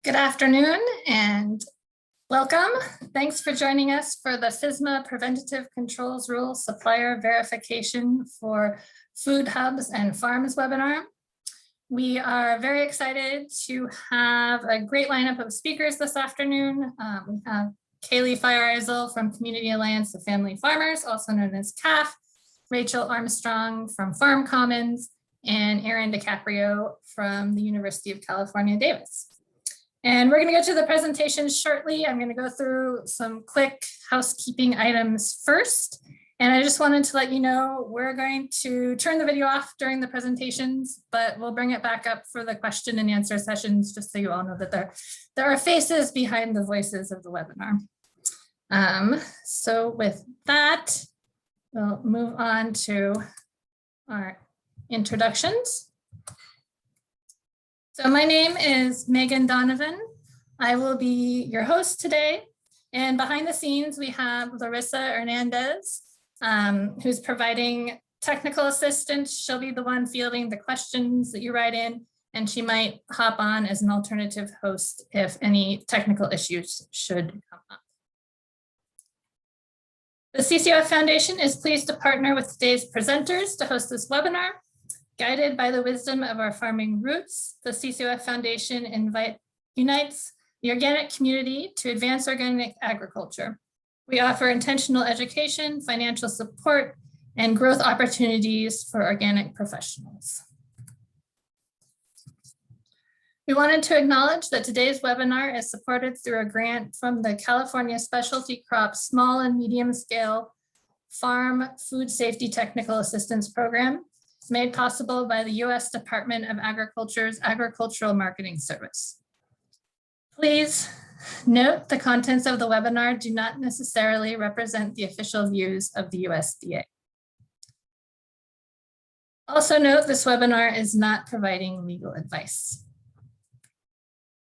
Good afternoon and welcome. Thanks for joining us for the Fisma Preventative Controls Rule Supplier Verification for Food Hubs and Farms webinar. We are very excited to have a great lineup of speakers this afternoon. We have Fyrizal from Community Alliance of Family Farmers, also known as CAF, Rachel Armstrong from Farm Commons, and Aaron DiCaprio from the University of California, Davis. And we're going to go to the presentation shortly. I'm going to go through some quick housekeeping items first. And I just wanted to let you know we're going to turn the video off during the presentations, but we'll bring it back up for the question and answer sessions, just so you all know that there are faces behind the voices of the webinar. So with that, we'll move on to our introductions. So my name is Megan Donovan. I will be your host today. And behind the scenes, we have Larissa Hernandez, who's providing technical assistance. She'll be the one fielding the questions that you write in, and she might hop on as an alternative host if any technical issues should come up. The CCOF Foundation is pleased to partner with today's presenters to host this webinar. Guided by the wisdom of our farming roots, the CCOF Foundation unites the organic community to advance organic agriculture. We offer intentional education, financial support, and growth opportunities for organic professionals. We wanted to acknowledge that today's webinar is supported through a grant from the California Specialty Crops Small and Medium Scale Farm Food Safety Technical Assistance Program, made possible by the U.S. Department of Agriculture's Agricultural Marketing Service. Please note the contents of the webinar do not necessarily represent the official views of the USDA. Also note this webinar is not providing legal advice.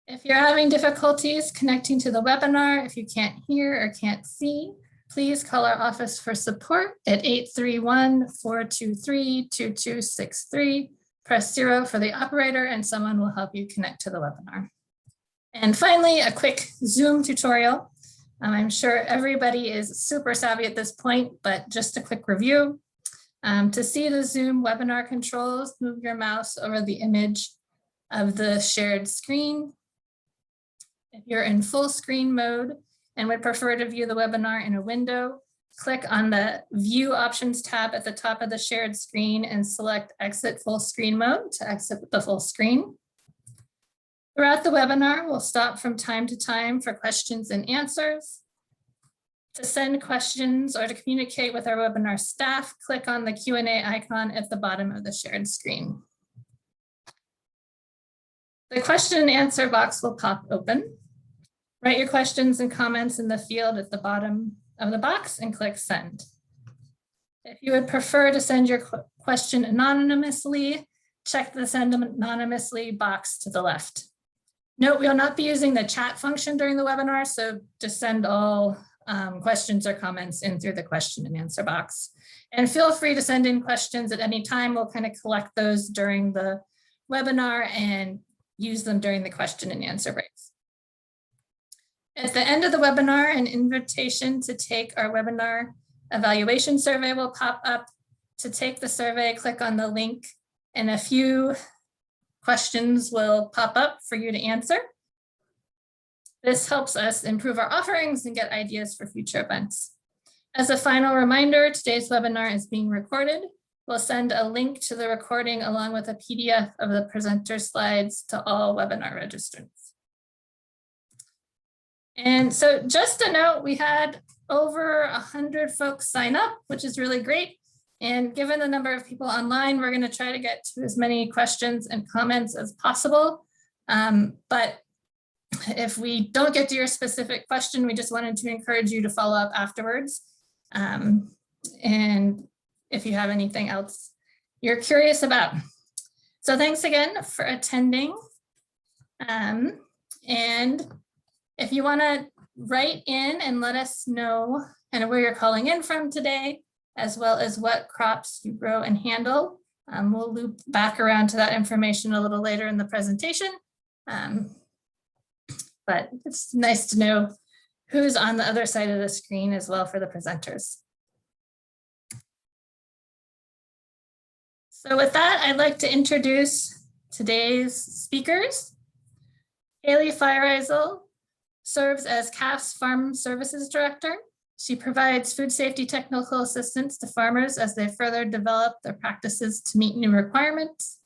If you're having difficulties connecting to the webinar, if you can't hear or can't see, please call our office for support at 831-423-2263. Press 0 for the operator and someone will help you connect to the webinar. And finally, a quick Zoom tutorial. I'm sure everybody is super savvy at this point, but just a quick review. To see the Zoom webinar controls, move your mouse over the image of the shared screen. If you're in full screen mode, and would prefer to view the webinar in a window, click on the View Options tab at the top of the shared screen and select Exit Full Screen Mode to exit the full screen. Throughout the webinar, we'll stop from time to time for questions and answers. To send questions or to communicate with our webinar staff, click on the Q&A icon at the bottom of the shared screen. The question and answer box will pop open. Write your questions and comments in the field at the bottom of the box and click send. If you would prefer to send your question anonymously, check the send anonymously box to the left. Note, we will not be using the chat function during the webinar, so just send all questions or comments in through the question and answer box. And feel free to send in questions at any time. We'll kind of collect those during the webinar and use them during the question and answer breaks. At the end of the webinar, an invitation to take our webinar evaluation survey will pop up. To take the survey, click on the link and a few questions will pop up for you to answer. This helps us improve our offerings and get ideas for future events. As a final reminder, today's webinar is being recorded. We'll send a link to the recording along with a PDF of the presenter slides to all webinar registrants. And so just a note, we had over 100 folks sign up, which is really great. And given the number of people online, we're going to try to get to as many questions and comments as possible. But if we don't get to your specific question, we just wanted to encourage you to follow up afterwards. And if you have anything else you're curious about. So thanks again for attending. And if you want to write in and let us know kind of where you're calling in from today, as well as what crops you grow and handle, we'll loop back around to that information a little later in the presentation. but it's nice to know who's on the other side of the screen as well for the presenters. So with that, I'd like to introduce today's speakers. Haley Fyrizal serves as CAF's Farm Services Director. She provides food safety technical assistance to farmers as they further develop their practices to meet new requirements.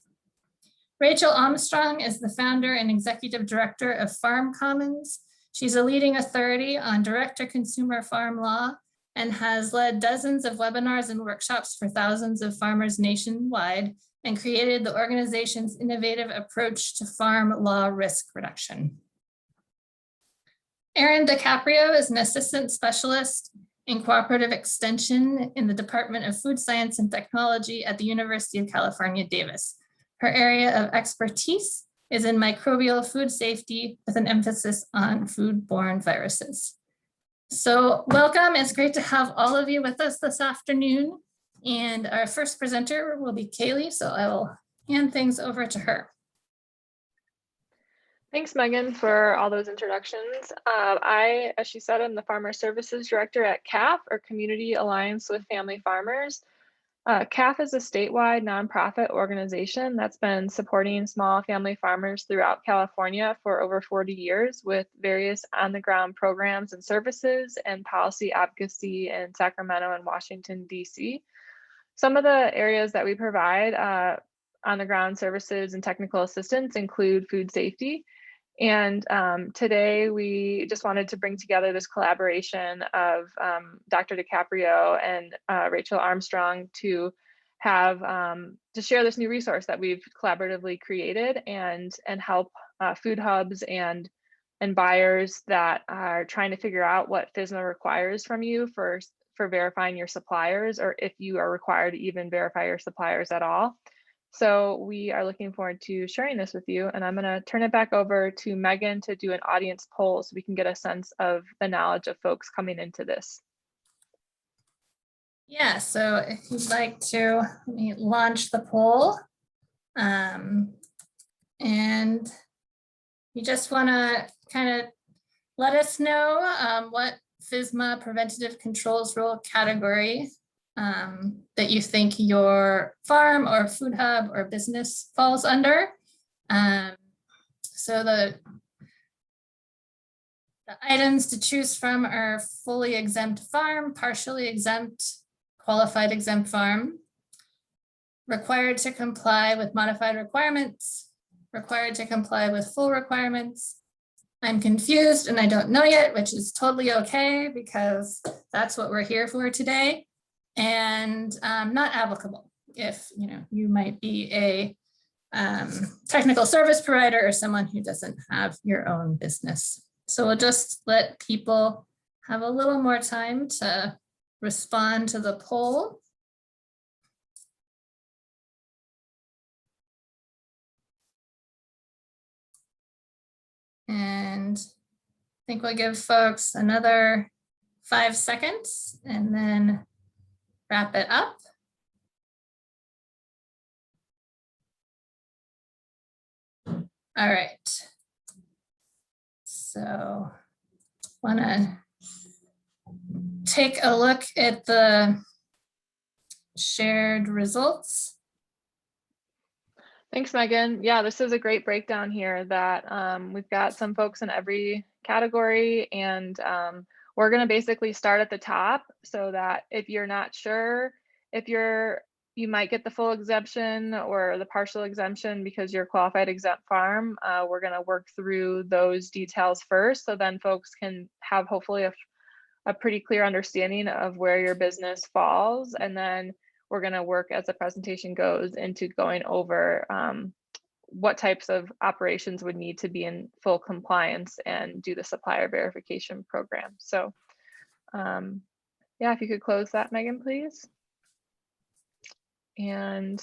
Rachel Armstrong is the founder and executive director of Farm Commons. She's a leading authority on direct-to-consumer farm law and has led dozens of webinars and workshops for thousands of farmers nationwide and created the organization's innovative approach to farm law risk reduction. Erin DiCaprio is an assistant specialist in cooperative extension in the Department of Food Science and Technology at the University of California, Davis. Her area of expertise is in microbial food safety with an emphasis on foodborne viruses. So welcome, it's great to have all of you with us this afternoon. And our first presenter will be Kaylee, so I will hand things over to her. Thanks, Megan, for all those introductions. As she said, I'm the Farmer Services Director at CAF, or Community Alliance with Family Farmers. CAF is a statewide nonprofit organization that's been supporting small family farmers throughout California for over 40 years with various on-the-ground programs and services and policy advocacy in Sacramento and Washington, D.C. Some of the areas that we provide on-the-ground services and technical assistance include food safety. And today we just wanted to bring together this collaboration of Dr. DiCaprio and Rachel Armstrong to have to share this new resource that we've collaboratively created and help food hubs and buyers that are trying to figure out what FSMA requires from you for verifying your suppliers, or if you are required to even verify your suppliers at all. So we are looking forward to sharing this with you, and I'm going to turn it back over to Megan to do an audience poll so we can get a sense of the knowledge of folks coming into this. Yeah, so if you'd like to, let me launch the poll. And you just want to kind of let us know what FSMA preventative controls rule category that you think your farm or food hub or business falls under. So the items to choose from are fully exempt farm, partially exempt, qualified exempt farm, required to comply with modified requirements, required to comply with full requirements. I'm confused and I don't know yet, which is totally okay because that's what we're here for today. And not applicable if you might be a technical service provider or someone who doesn't have your own business. So we'll just let people have a little more time to respond to the poll. And I think we'll give folks another 5 seconds and then wrap it up. All right. So want to take a look at the shared results. Thanks, Megan. Yeah, this is a great breakdown here that we've got some folks in every category, and we're going to basically start at the top so that if you're not sure if you might get the full exemption or the partial exemption because you're a qualified exempt farm, we're going to work through those details first, so then folks can have hopefully a pretty clear understanding of where your business falls, and then we're going to work as the presentation goes into going over what types of operations would need to be in full compliance and do the supplier verification program. So yeah, if you could close that, Megan, please. And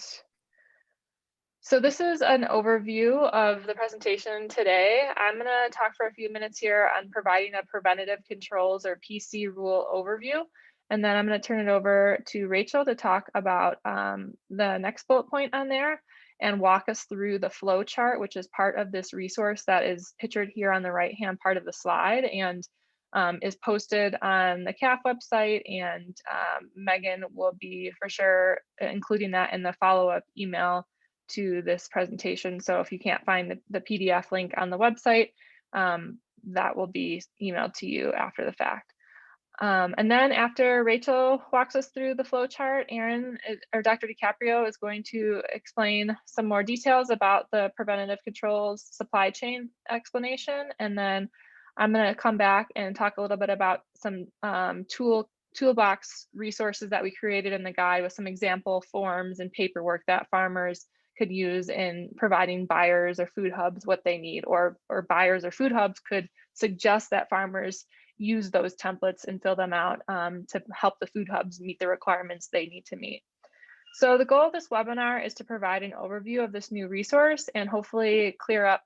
so this is an overview of the presentation today. I'm going to talk for a few minutes here on providing a preventative controls or PC rule overview. And then I'm going to turn it over to Rachel to talk about the next bullet point on there. and walk us through the flow chart, which is part of this resource that is pictured here on the right-hand part of the slide, and is posted on the CAF website, and Megan will be for sure including that in the follow-up email to this presentation. So if you can't find the PDF link on the website, that will be emailed to you after the fact. And then after Rachel walks us through the flow chart, Dr. DiCaprio is going to explain some more details about the preventative controls supply chain explanation. And then I'm going to come back and talk a little bit about some toolbox resources that we created in the guide with some example forms and paperwork that farmers could use in providing buyers or food hubs what they need, or buyers or food hubs could suggest that farmers use those templates and fill them out to help the food hubs meet the requirements they need to meet. So the goal of this webinar is to provide an overview of this new resource and hopefully clear up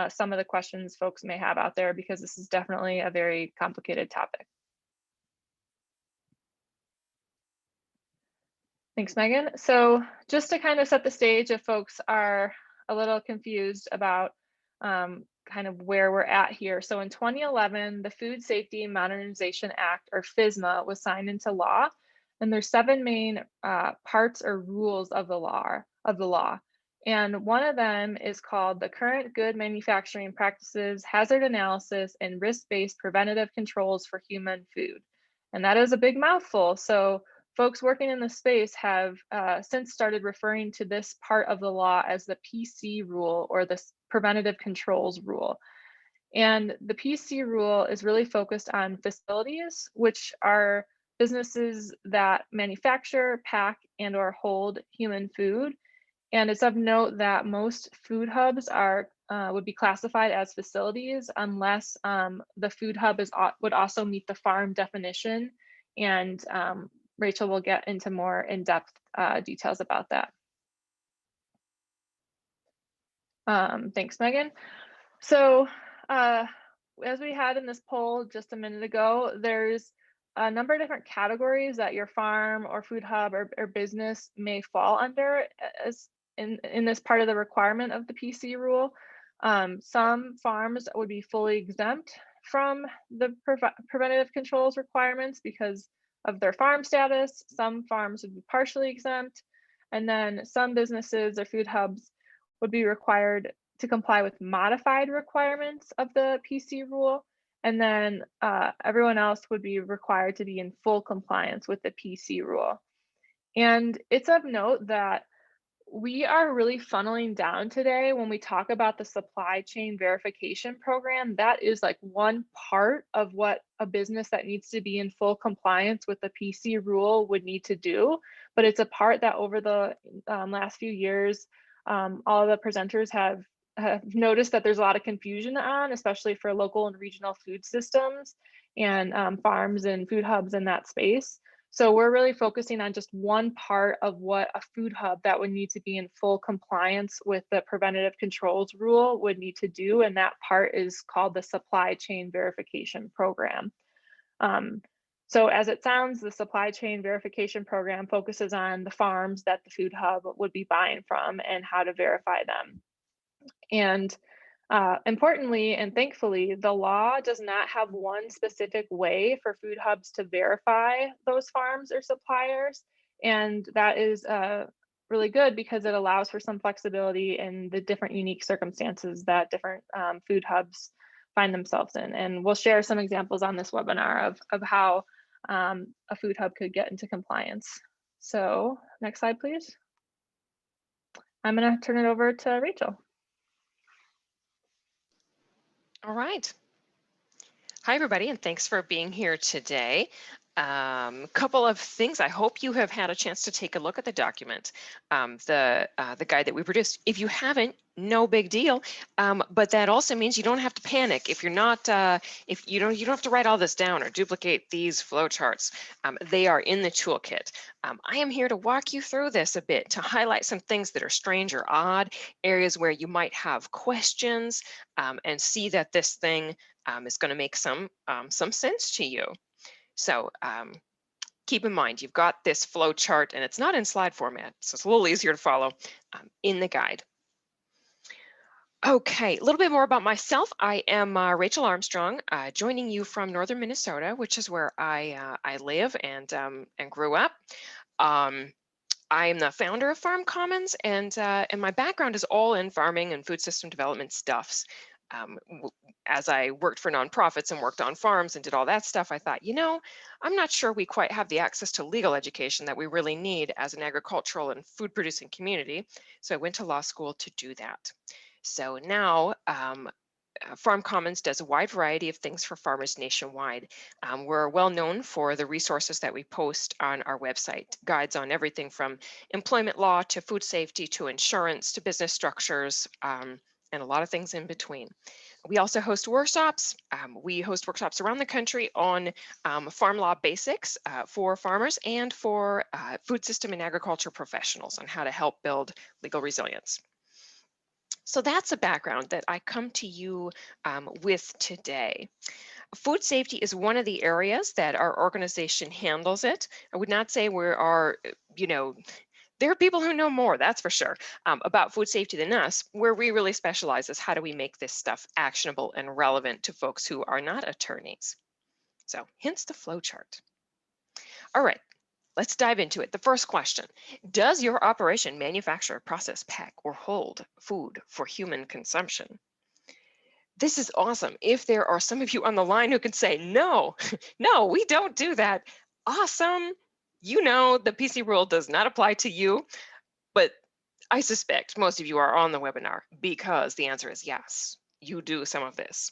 some of the questions folks may have out there, because this is definitely a very complicated topic. Thanks, Megan. So just to kind of set the stage, if folks are a little confused about kind of where we're at here. So in 2011, the Food Safety Modernization Act, or FSMA, was signed into law. And there's 7 main parts or rules of the law. And one of them is called the Current Good Manufacturing Practices, Hazard Analysis, and Risk-Based Preventative Controls for Human Food. And that is a big mouthful. So folks working in the space have since started referring to this part of the law as the PC rule, or the Preventative Controls Rule. And the PC rule is really focused on facilities, which are businesses that manufacture, pack, and/or hold human food. And it's of note that most food hubs would be classified as facilities unless the food hub would also meet the farm definition. And Rachel will get into more in-depth details about that. Thanks, Megan. So as we had in this poll just a minute ago, there's a number of different categories that your farm or food hub or business may fall under as in this part of the requirement of the PC rule. Some farms would be fully exempt from the preventative controls requirements because of their farm status. Some farms would be partially exempt, and then some businesses or food hubs would be required to comply with modified requirements of the PC rule, and then everyone else would be required to be in full compliance with the PC rule. And it's of note that we are really funneling down today when we talk about the supply chain verification program. That is like one part of what a business that needs to be in full compliance with the PC rule would need to do. But it's a part that over the last few years, all of the presenters have noticed that there's a lot of confusion on, especially for local and regional food systems and farms and food hubs in that space. So we're really focusing on just one part of what a food hub that would need to be in full compliance with the preventative controls rule would need to do. And that part is called the supply chain verification program. So as it sounds, the supply chain verification program focuses on the farms that the food hub would be buying from and how to verify them. And importantly and thankfully, the law does not have one specific way for food hubs to verify those farms or suppliers. And that is really good because it allows for some flexibility in the different unique circumstances that different food hubs find themselves in. And we'll share some examples on this webinar of how a food hub could get into compliance. So next slide, please. I'm going to turn it over to Rachel. All right. Hi, everybody, and thanks for being here today. Couple of things. I hope you have had a chance to take a look at the document, the guide that we produced. If you haven't, no big deal. But that also means you don't have to panic. If you're not, if you don't have to write all this down or duplicate these flowcharts. They are in the toolkit. I am here to walk you through this a bit to highlight some things that are strange or odd, areas where you might have questions, and see that this thing is going to make some sense to you. So keep in mind, you've got this flow chart and it's not in slide format, so it's a little easier to follow in the guide. Okay, a little bit more about myself. I am Rachel Armstrong, joining you from northern Minnesota, which is where I live and grew up. I am the founder of Farm Commons, and my background is all in farming and food system development stuffs. As I worked for nonprofits and worked on farms and did all that stuff, I thought, you know, I'm not sure we quite have the access to legal education that we really need as an agricultural and food producing community. So I went to law school to do that. So now Farm Commons does a wide variety of things for farmers nationwide. We're well known for the resources that we post on our website, guides on everything from employment law to food safety to insurance to business structures, and a lot of things in between. We also host workshops. We host workshops around the country on farm law basics for farmers and for food system and agriculture professionals on how to help build legal resilience. So that's a background that I come to you with today. Food safety is one of the areas that our organization handles it. I would not say we are, you know, there are people who know more, that's for sure, about food safety than us. Where we really specialize is how do we make this stuff actionable and relevant to folks who are not attorneys. So hence the flow chart. All right. Let's dive into it. The first question, does your operation manufacture, process, pack, or hold food for human consumption? This is awesome. If there are some of you on the line who can say, no, no, we don't do that. Awesome. You know, the PC rule does not apply to you, but I suspect most of you are on the webinar because the answer is yes, you do some of this.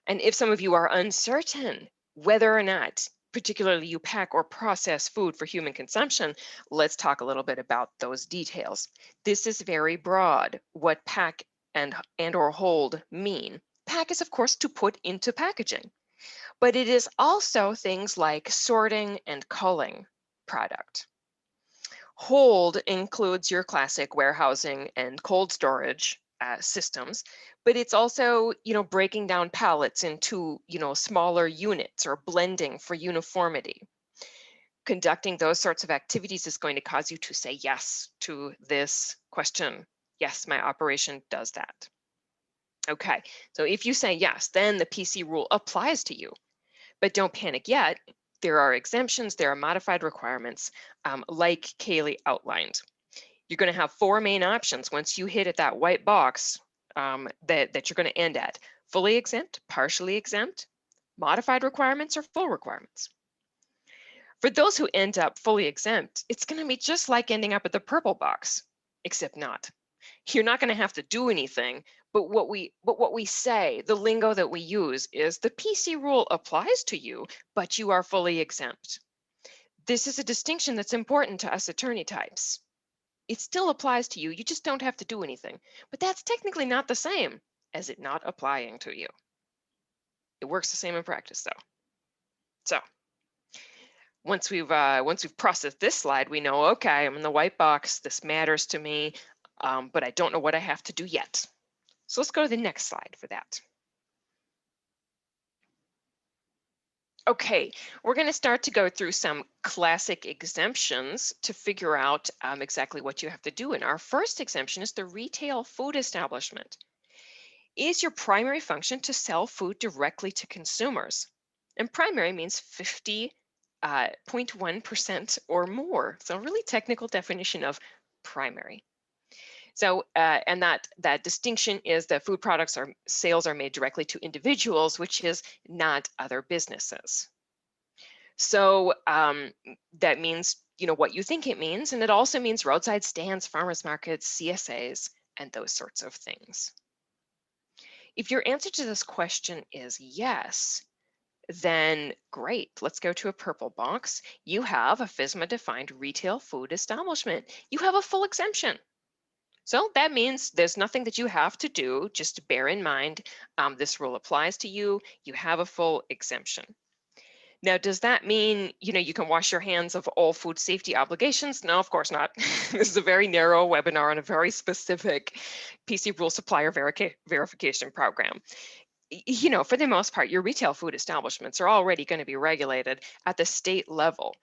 And if some of you are uncertain whether or not particularly you pack or process food for human consumption, let's talk a little bit about those details. This is very broad, what pack and or hold mean. Pack is, of course, to put into packaging, but it is also things like sorting and culling product. Hold includes your classic warehousing and cold storage systems, but it's also, you know, breaking down pallets into, you know, smaller units or blending for uniformity. Conducting those sorts of activities is going to cause you to say yes to this question. Yes, my operation does that. Okay, so if you say yes, then the PC rule applies to you, but don't panic yet. There are exemptions, there are modified requirements, like Kaylee outlined. You're going to have four main options once you hit at that white box that you're going to end at: fully exempt, partially exempt, modified requirements, or full requirements. For those who end up fully exempt, it's going to be just like ending up at the purple box, except not. You're not going to have to do anything, but what we say, the lingo that we use is the PC rule applies to you, but you are fully exempt. This is a distinction that's important to us attorney types. It still applies to you, you just don't have to do anything. But that's technically not the same as it not applying to you. It works the same in practice though. So once we've processed this slide, we know, okay, I'm in the white box, this matters to me, but I don't know what I have to do yet. So let's go to the next slide for that. Okay, we're going to start to go through some classic exemptions to figure out exactly what you have to do. And our first exemption is the retail food establishment. Is your primary function to sell food directly to consumers? And primary means 50.1% or more. So a really technical definition of primary. So, and that distinction is that food products sales are made directly to individuals, which is not other businesses. So that means, you know, what you think it means, and it also means roadside stands, farmers markets, CSAs, and those sorts of things. If your answer to this question is yes, then great, let's go to a purple box. You have a FSMA defined retail food establishment. You have a full exemption. So that means there's nothing that you have to do, just bear in mind this rule applies to you, you have a full exemption. Now, does that mean, you know, you can wash your hands of all food safety obligations? No, of course not. This is a very narrow webinar on a very specific PC rule supplier verification program. you know, for the most part, your retail food establishments are already going to be regulated at the state level.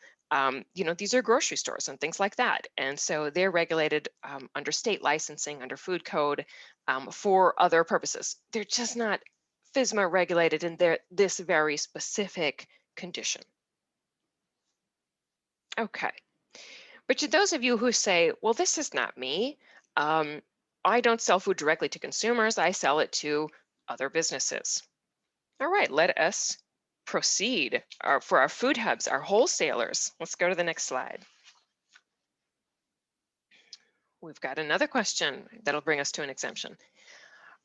You know, these are grocery stores and things like that. And so they're regulated under state licensing, under food code, for other purposes. They're just not FSMA regulated in this very specific condition. Okay. But to those of you who say, well, this is not me, I don't sell food directly to consumers, I sell it to other businesses. All right, let us proceed for our food hubs, our wholesalers. Let's go to the next slide. We've got another question that'll bring us to an exemption.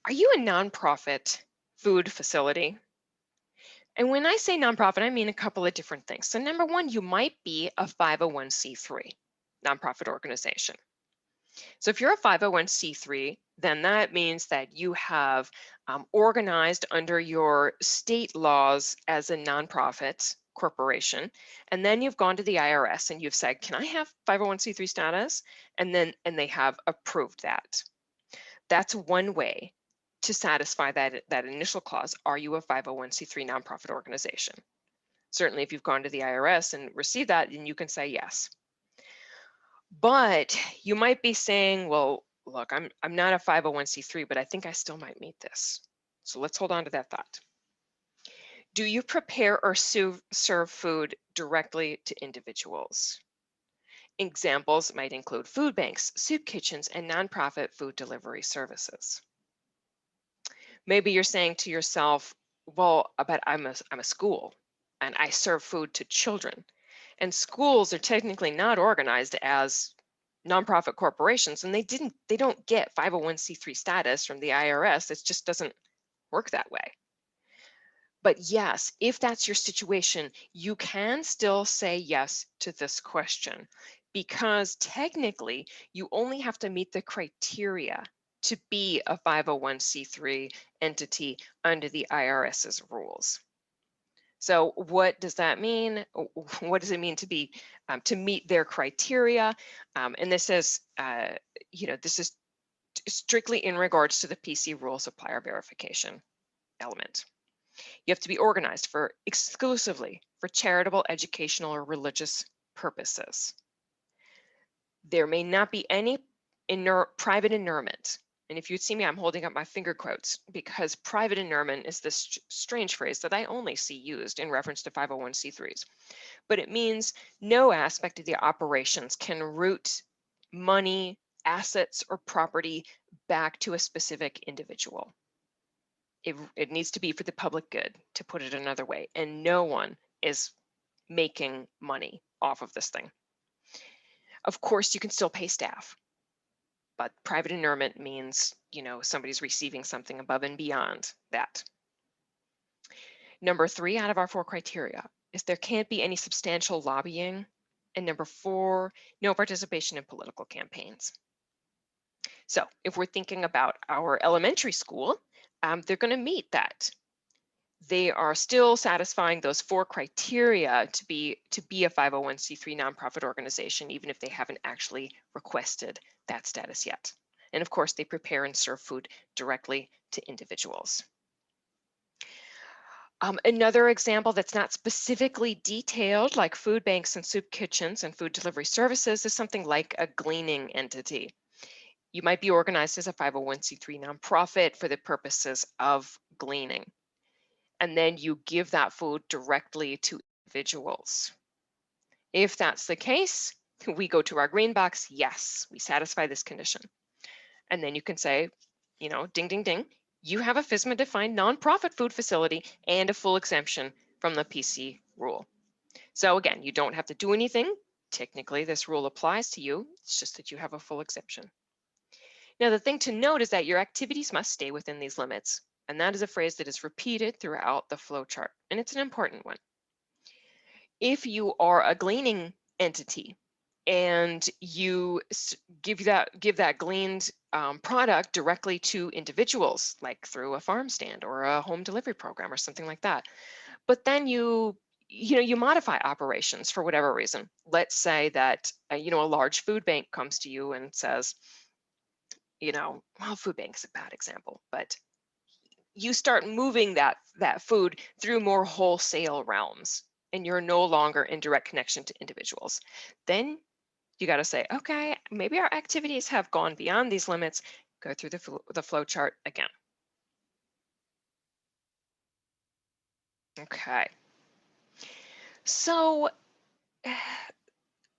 Are you a nonprofit food facility? And when I say nonprofit, I mean a couple of different things. So number one, you might be a 501c3 nonprofit organization. So if you're a 501c3, then that means that you have organized under your state laws as a nonprofit corporation, and then you've gone to the IRS and you've said, can I have 501c3 status? And they have approved that. That's one way to satisfy that initial clause. Are you a 501c3 nonprofit organization? Certainly, if you've gone to the IRS and received that, then you can say yes. But you might be saying, well, look, I'm not a 501c3, but I think I still might meet this. So let's hold on to that thought. Do you prepare or serve food directly to individuals? Examples might include food banks, soup kitchens, and nonprofit food delivery services. Maybe you're saying to yourself, well, but I'm a school and I serve food to children. And schools are technically not organized as nonprofit corporations, and they don't get 501c3 status from the IRS. It just doesn't work that way. But yes, if that's your situation, you can still say yes to this question, because technically you only have to meet the criteria to be a 501c3 entity under the IRS's rules. So what does that mean? What does it mean to be to meet their criteria? And this is, you know, this is strictly in regards to the PC rule supplier verification element. You have to be organized exclusively for charitable, educational, or religious purposes. There may not be any private inurement. And if you'd see me, I'm holding up my finger quotes, because private inurement is this strange phrase that I only see used in reference to 501c3s. But it means no aspect of the operations can route money, assets, or property back to a specific individual. It needs to be for the public good, to put it another way, and no one is making money off of this thing. Of course, you can still pay staff, but private inurement means, you know, somebody's receiving something above and beyond that. Number 3 out of our 4 criteria is there can't be any substantial lobbying. And number 4, no participation in political campaigns. So if we're thinking about our elementary school, they're going to meet that. They are still satisfying those 4 criteria to be a 501c3 nonprofit organization, even if they haven't actually requested that status yet. And of course, they prepare and serve food directly to individuals. Another example that's not specifically detailed, like food banks and soup kitchens and food delivery services, is something like a gleaning entity. You might be organized as a 501c3 nonprofit for the purposes of gleaning. And then you give that food directly to individuals. If that's the case, we go to our green box. Yes, we satisfy this condition. And then you can say, you know, ding, ding, ding, you have a FSMA defined nonprofit food facility and a full exemption from the PC rule. So again, you don't have to do anything. Technically, this rule applies to you. It's just that you have a full exemption. Now, the thing to note is that your activities must stay within these limits. And that is a phrase that is repeated throughout the flow chart, and it's an important one. If you are a gleaning entity and you give that gleaned product directly to individuals, like through a farm stand or a home delivery program or something like that, but then you modify operations for whatever reason. Let's say that a large food bank comes to you and says, well, food bank is a bad example, but you start moving that food through more wholesale realms, and you're no longer in direct connection to individuals. Then you got to say, okay, maybe our activities have gone beyond these limits. Go through the flow chart again. Okay. So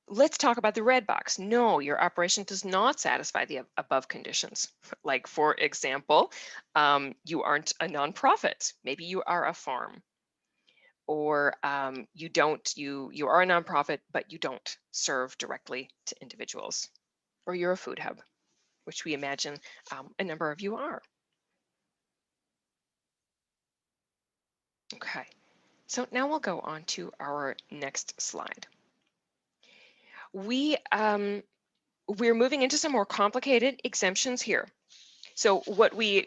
let's talk about the red box. No, your operation does not satisfy the above conditions. Like, for example, you aren't a nonprofit. Maybe you are a farm, or you are a nonprofit, but you don't serve directly to individuals, or you're a food hub, which we imagine a number of you are. Okay, so now we'll go on to our next slide. We're moving into some more complicated exemptions here. So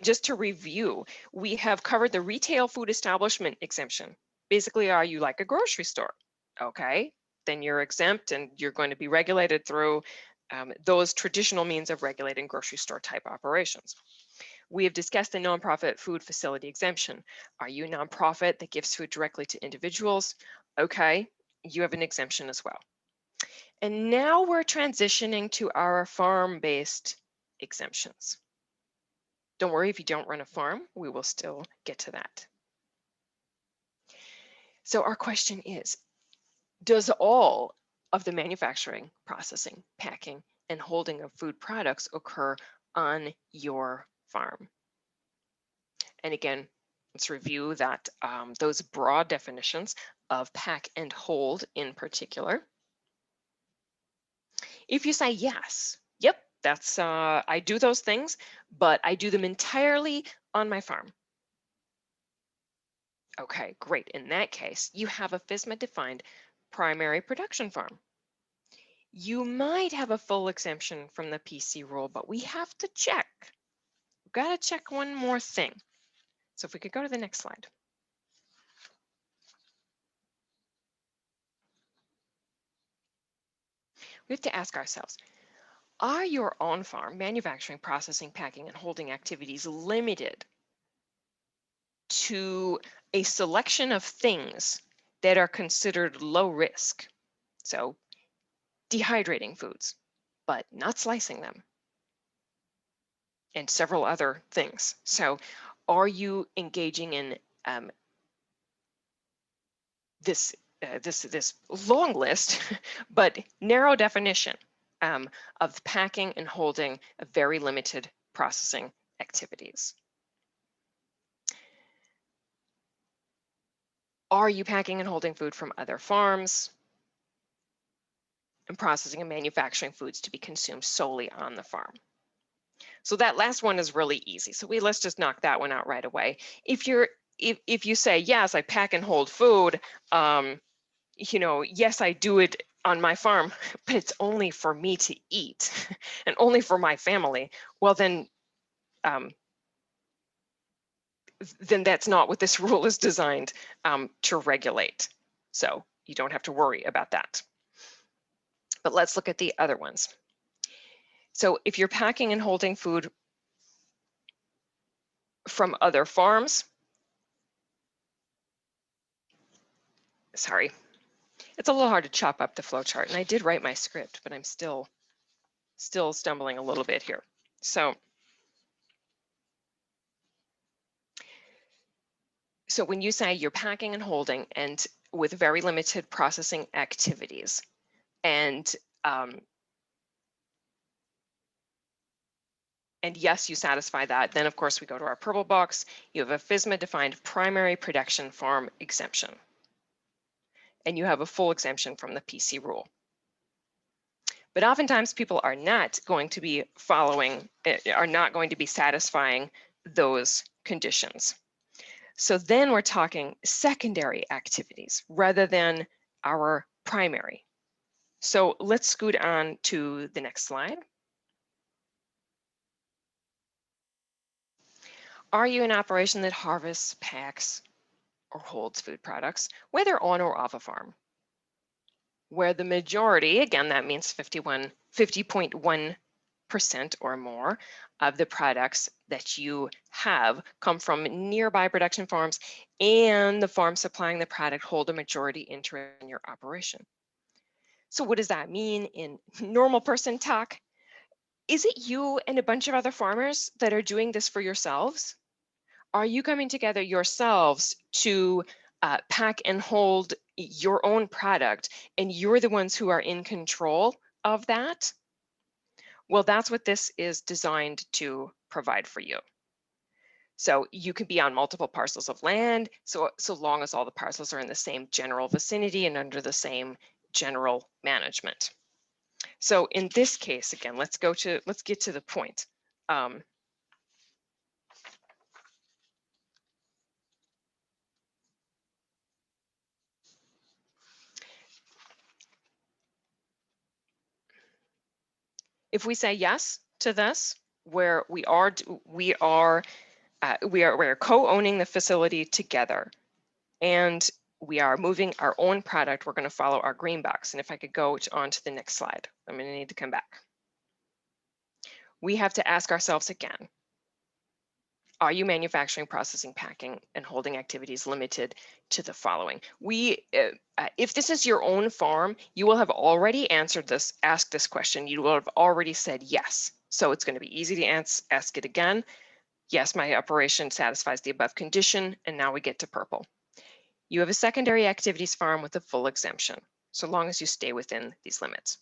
just to review, we have covered the retail food establishment exemption. Basically, are you like a grocery store? Okay, then you're exempt and you're going to be regulated through those traditional means of regulating grocery store type operations. We have discussed the nonprofit food facility exemption. Are you a nonprofit that gives food directly to individuals? Okay, you have an exemption as well. And now we're transitioning to our farm-based exemptions. Don't worry if you don't run a farm, we will still get to that. So our question is, does all of the manufacturing, processing, packing, and holding of food products occur on your farm? And again, let's review that those broad definitions of pack and hold in particular. If you say yes, yep, that's I do those things, but I do them entirely on my farm. Okay, great. In that case, you have a FSMA defined primary production farm. You might have a full exemption from the PC rule, but we have to check. We've got to check one more thing. So if we could go to the next slide. We have to ask ourselves, are your on-farm manufacturing, processing, packing, and holding activities limited to a selection of things that are considered low risk? So dehydrating foods, but not slicing them, and several other things. So are you engaging in this long list, but narrow definition of packing and holding a very limited processing activities? Are you packing and holding food from other farms and processing and manufacturing foods to be consumed solely on the farm? So that last one is really easy. So let's just knock that one out right away. If you say, yes, I pack and hold food, yes, I do it on my farm, but it's only for me to eat and only for my family, well, then that's not what this rule is designed to regulate. So you don't have to worry about that. But let's look at the other ones. So if you're packing and holding food from other farms, sorry, it's a little hard to chop up the flow chart, and I did write my script, but I'm still stumbling a little bit here. So when you say you're packing and holding and with very limited processing activities, and yes, you satisfy that, then of course we go to our purple box. You have a FSMA defined primary production farm exemption, and you have a full exemption from the PC rule. But oftentimes people are not going to be satisfying those conditions. So then we're talking secondary activities rather than our primary. So let's scoot on to the next slide. Are you an operation that harvests, packs, or holds food products, whether on or off a farm? Where the majority, again, that means 50.1% 50% or more of the products that you have come from nearby production farms, and the farm supplying the product hold a majority interest in your operation. So what does that mean in normal person talk? Is it you and a bunch of other farmers that are doing this for yourselves? Are you coming together yourselves to pack and hold your own product, and you're the ones who are in control of that? Well, that's what this is designed to provide for you. So you can be on multiple parcels of land, so long as all the parcels are in the same general vicinity and under the same general management. So in this case, again, let's get to the point. If we say yes to this, where we're co-owning the facility together, and we are moving our own product, we're going to follow our green box. And if I could go on to the next slide, I'm going to need to come back. We have to ask ourselves again, are you manufacturing, processing, packing, and holding activities limited to the following? If this is your own farm, you will have already asked this question. You will have already said yes. So it's going to be easy to ask it again. Yes, my operation satisfies the above condition, and now we get to purple. You have a secondary activities farm with a full exemption, so long as you stay within these limits.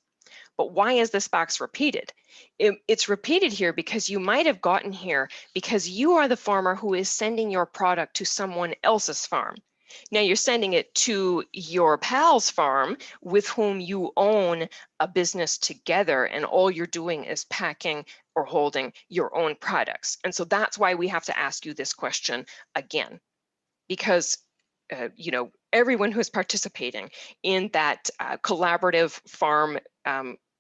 But why is this box repeated? It's repeated here because you might have gotten here because you are the farmer who is sending your product to someone else's farm. Now you're sending it to your pal's farm with whom you own a business together, and all you're doing is packing or holding your own products. And so that's why we have to ask you this question again, because everyone who is participating in that collaborative farm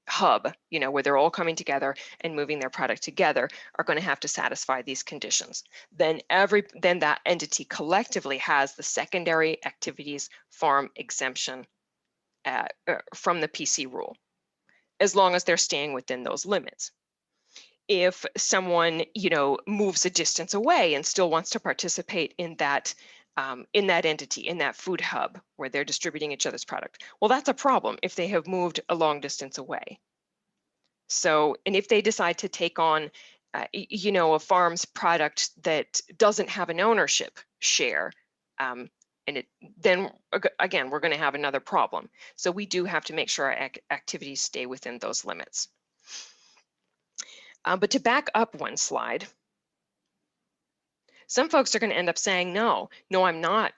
hub, where they're all coming together and moving their product together, are going to have to satisfy these conditions. Then that entity collectively has the secondary activities farm exemption from the PC rule, as long as they're staying within those limits. If someone, moves a distance away and still wants to participate in that entity, in that food hub where they're distributing each other's product, well, that's a problem if they have moved a long distance away. So, and if they decide to take on, a farm's product that doesn't have an ownership share, then again, we're going to have another problem. So we do have to make sure our activities stay within those limits. But to back up one slide, some folks are going to end up saying, no, I'm not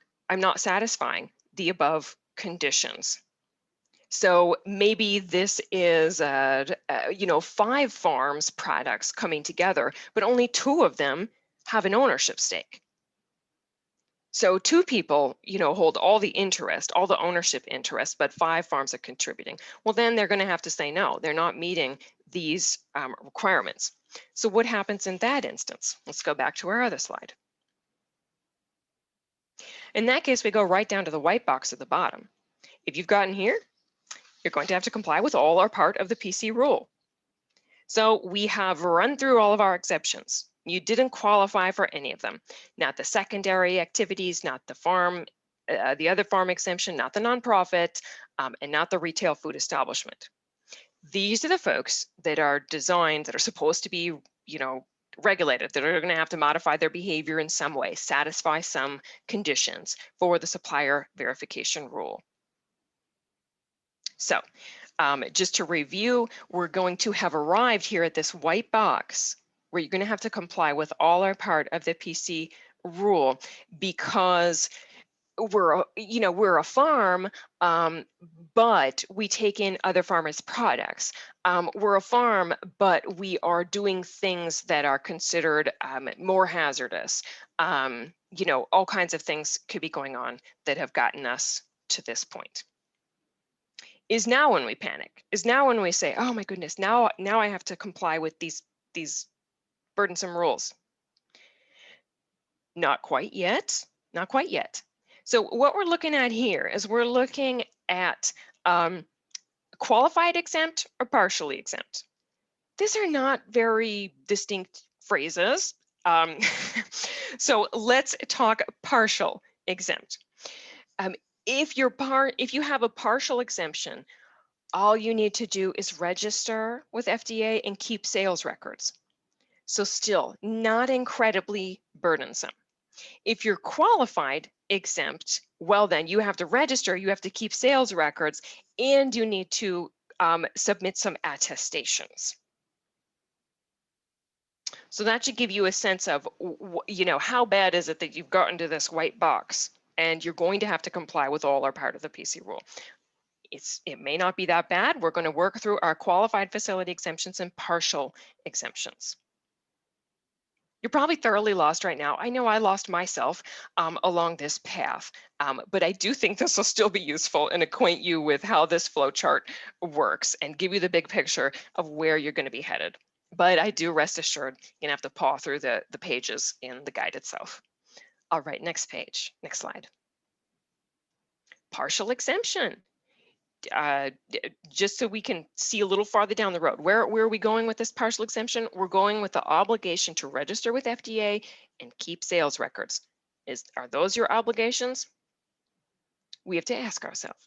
satisfying the above conditions. So maybe this is 5 farms products coming together, but only 2 of them have an ownership stake. So 2 people, hold all the interest, all the ownership interest, but 5 farms are contributing. Well, then they're going to have to say no, they're not meeting these requirements. So what happens in that instance? Let's go back to our other slide. In that case, we go right down to the white box at the bottom. If you've gotten here, you're going to have to comply with all or part of the PC rule. So we have run through all of our exceptions. You didn't qualify for any of them. Not the secondary activities, not the farm, the other farm exemption, not the nonprofit, and not the retail food establishment. These are the folks that are designed, that are supposed to be, regulated, that are going to have to modify their behavior in some way, satisfy some conditions for the supplier verification rule. So just to review, we're going to have arrived here at this white box where you're going to have to comply with all or part of the PC rule, because we're a farm, but we take in other farmers' products. We're a farm, but we are doing things that are considered more hazardous. All kinds of things could be going on that have gotten us to this point. Is now when we panic, is now when we say, oh my goodness, now I have to comply with these burdensome rules. Not quite yet, not quite yet. So what we're looking at here is we're looking at qualified exempt or partially exempt. these are not very distinct phrases. So let's talk partial exempt. If you have a partial exemption, all you need to do is register with FDA and keep sales records. So still not incredibly burdensome. If you're qualified exempt, well then you have to register, you have to keep sales records, and you need to submit some attestations. So that should give you a sense of, how bad is it that you've gotten to this white box and you're going to have to comply with all or part of the PC rule. It may not be that bad. We're going to work through our qualified facility exemptions and partial exemptions. You're probably thoroughly lost right now. I know I lost myself along this path, but I do think this will still be useful and acquaint you with how this flow chart works and give you the big picture of where you're going to be headed. But I do rest assured you're gonna have to paw through the pages in the guide itself. All right, next page, next slide. Partial exemption. Just so we can see a little farther down the road, where are we going with this partial exemption? We're going with the obligation to register with FDA and keep sales records. Are those your obligations? We have to ask ourselves.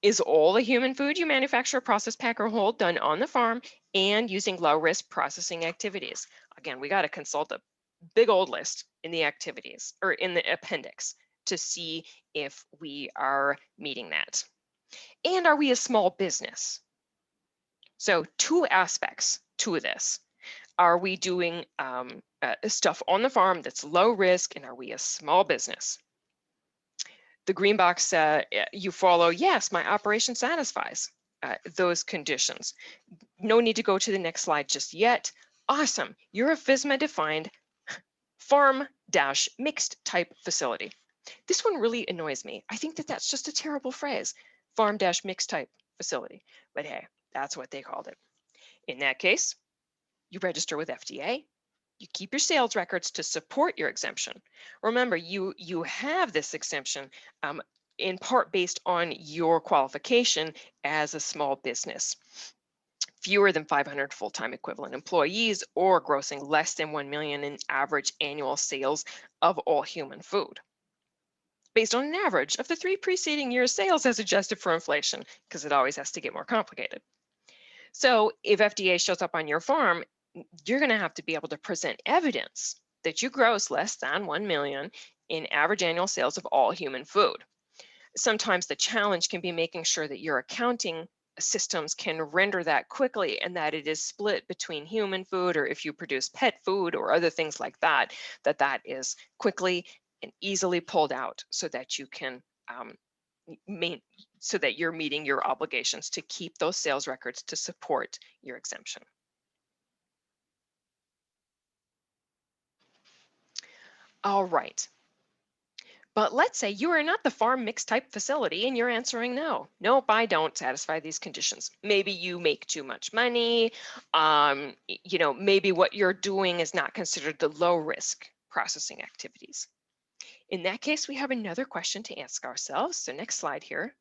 Is all the human food you manufacture, process, pack, or hold done on the farm and using low-risk processing activities? Again, we got to consult a big old list in the activities or in the appendix to see if we are meeting that. And are we a small business? So 2 aspects to this. Are we doing stuff on the farm that's low risk, and are we a small business? The green box, you follow, yes, my operation satisfies those conditions. No need to go to the next slide just yet. Awesome, you're a FSMA defined farm-mixed type facility. This one really annoys me. I think that that's just a terrible phrase, farm-mixed type facility, but hey, that's what they called it. In that case, you register with FDA, you keep your sales records to support your exemption. Remember, you have this exemption in part based on your qualification as a small business. Fewer than 500 full-time equivalent employees or grossing less than 1 million in average annual sales of all human food. Based on an average of the 3 preceding years' sales as adjusted for inflation, because it always has to get more complicated. So if FDA shows up on your farm, you're going to have to be able to present evidence that you gross less than 1 million in average annual sales of all human food. Sometimes the challenge can be making sure that your accounting systems can render that quickly and that it is split between human food, or if you produce pet food or other things like that, that is quickly and easily pulled out so that you can so that you're meeting your obligations to keep those sales records to support your exemption. All right. But let's say you are not the farm mixed type facility and you're answering no. Nope, I don't satisfy these conditions. Maybe you make too much money. Maybe what you're doing is not considered the low risk processing activities. In that case, we have another question to ask ourselves. So next slide here.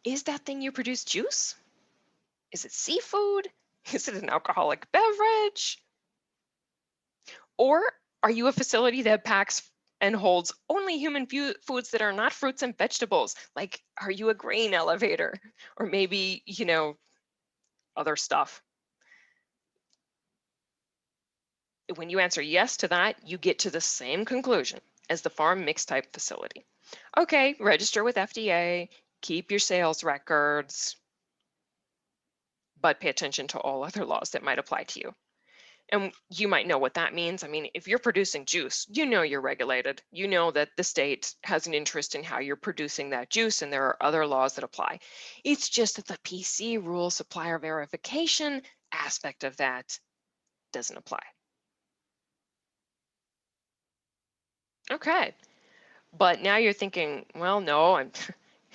Is that thing you produce juice? Is it seafood? Is it an alcoholic beverage? Or are you a facility that packs and holds only human foods that are not fruits and vegetables? Like, are you a grain elevator? Or maybe, other stuff. When you answer yes to that, you get to the same conclusion as the farm mixed type facility. Okay, register with FDA, keep your sales records, but pay attention to all other laws that might apply to you. And you might know what that means. I mean, if you're producing juice, you're regulated. You know that the state has an interest in how you're producing that juice, and there are other laws that apply. It's just that the PC rule supplier verification aspect of that doesn't apply. Okay, but now you're thinking, well, no,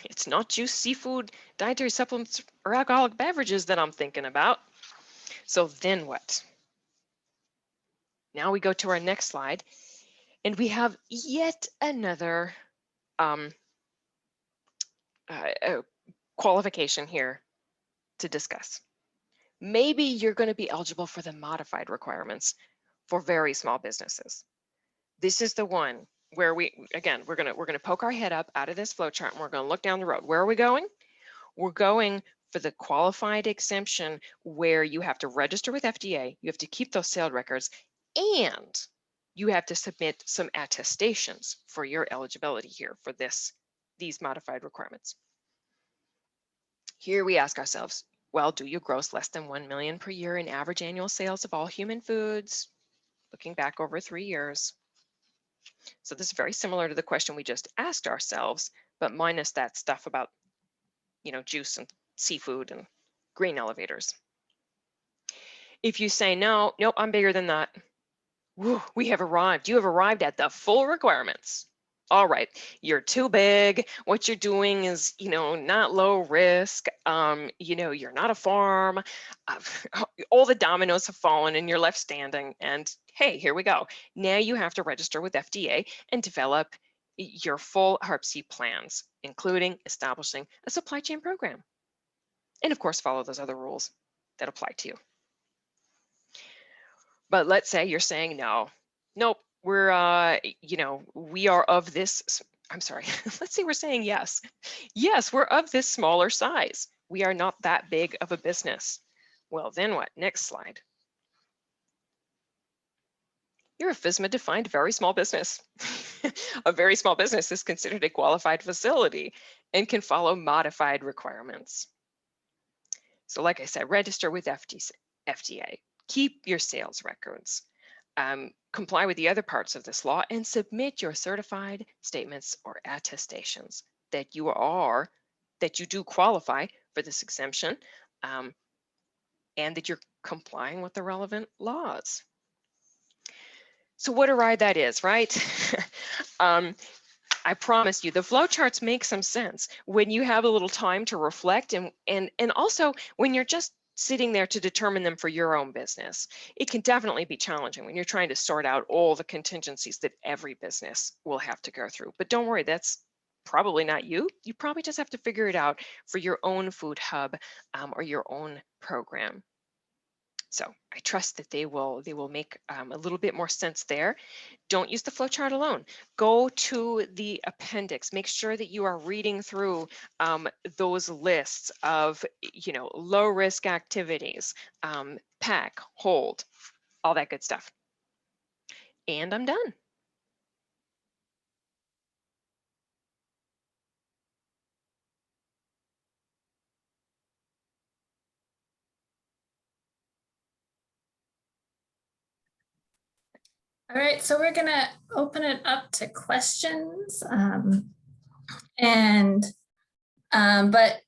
it's not juice, seafood, dietary supplements, or alcoholic beverages that I'm thinking about. So then what? Now we go to our next slide, and we have yet another qualification here to discuss. Maybe you're going to be eligible for the modified requirements for very small businesses. This is the one where we're gonna poke our head up out of this flow chart and we're gonna look down the road. Where are we going? We're going for the qualified exemption where you have to register with FDA, you have to keep those sales records, and you have to submit some attestations for your eligibility here for these modified requirements. Here we ask ourselves, well, do you gross less than 1 million per year in average annual sales of all human foods? Looking back over 3 years. So this is very similar to the question we just asked ourselves, but minus that stuff about, juice and seafood and grain elevators. If you say, no, nope, I'm bigger than that. Whew, we have arrived. You have arrived at the full requirements. All right, you're too big. What you're doing is, not low risk. You're not a farm. All the dominoes have fallen and you're left standing. And hey, here we go. Now you have to register with FDA and develop your full HARP-C plans, including establishing a supply chain program. And of course, follow those other rules that apply to you. But let's say you're saying no, nope. We're, we are of this, I'm sorry, let's say we're saying yes. Yes, we're of this smaller size. We are not that big of a business. Well, then what? Next slide. You're a FSMA defined very small business. A very small business is considered a qualified facility and can follow modified requirements. So like I said, register with FDA, keep your sales records. Comply with the other parts of this law and submit your certified statements or attestations that you do qualify for this exemption, and that you're complying with the relevant laws. So what a ride that is, right? I promise you, the flowcharts make some sense when you have a little time to reflect and also when you're just sitting there to determine them for your own business. It can definitely be challenging when you're trying to sort out all the contingencies that every business will have to go through. But don't worry, that's probably not you. You probably just have to figure it out for your own food hub or your own program. So I trust that they will make a little bit more sense there. Don't use the flowchart alone. Go to the appendix. Make sure that you are reading through those lists of low risk activities, pack, hold, all that good stuff. And I'm done. All right, so we're gonna open it up to questions. But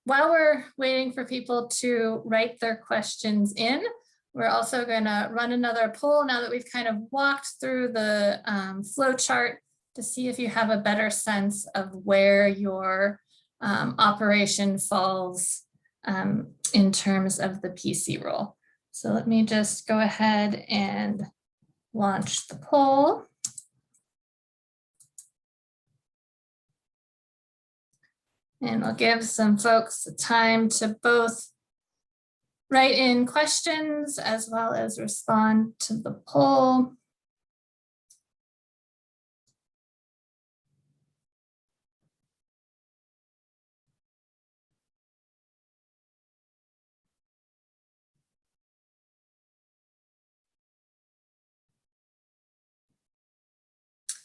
while we're waiting for people to write their questions in, we're also gonna run another poll now that we've kind of walked through the flow chart to see if you have a better sense of where your operation falls in terms of the PC rule. So let me just go ahead and launch the poll. And we'll give some folks the time to both write in questions as well as respond to the poll.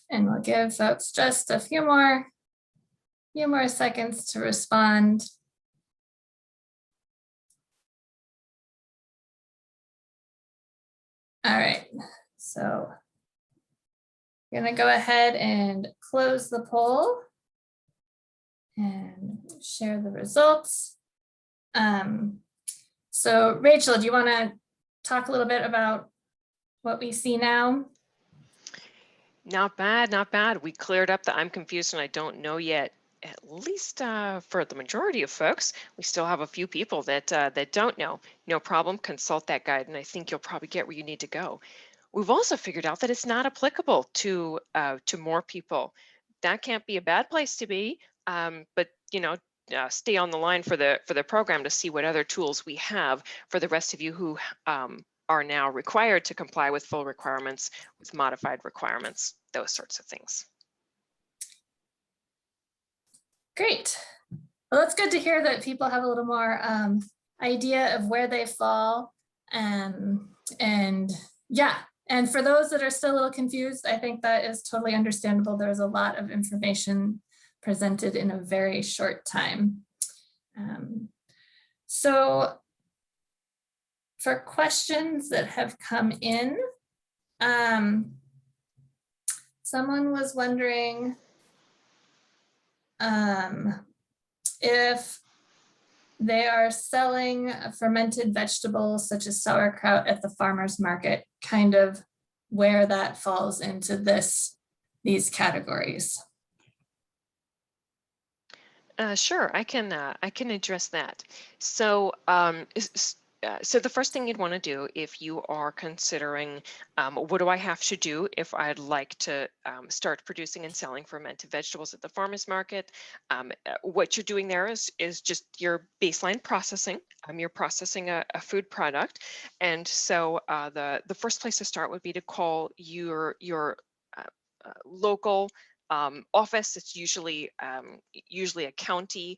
And we'll give folks just a few more seconds to respond. All right, so I'm gonna go ahead and close the poll and share the results. So Rachel, do you wanna talk a little bit about what we see now? Not bad, not bad. We cleared up the I'm confused and I don't know yet. At least for the majority of folks, we still have a few people that don't know. No problem, consult that guide and I think you'll probably get where you need to go. We've also figured out that it's not applicable to more people. That can't be a bad place to be, but stay on the line for the program to see what other tools we have for the rest of you who are now required to comply with full requirements, with modified requirements, those sorts of things. Great. Well, it's good to hear that people have a little more idea of where they fall. And yeah, and for those that are still a little confused, I think that is totally understandable. There's a lot of information presented in a very short time. So for questions that have come in, someone was wondering if they are selling fermented vegetables such as sauerkraut at the farmer's market, kind of where that falls into these categories. Sure, I can address that. So, so the first thing you'd want to do if you are considering what do I have to do if I'd like to start producing and selling fermented vegetables at the farmer's market, what you're doing there is just your baseline processing. You're processing a food product, and so the first place to start would be to call your local office. It's usually a county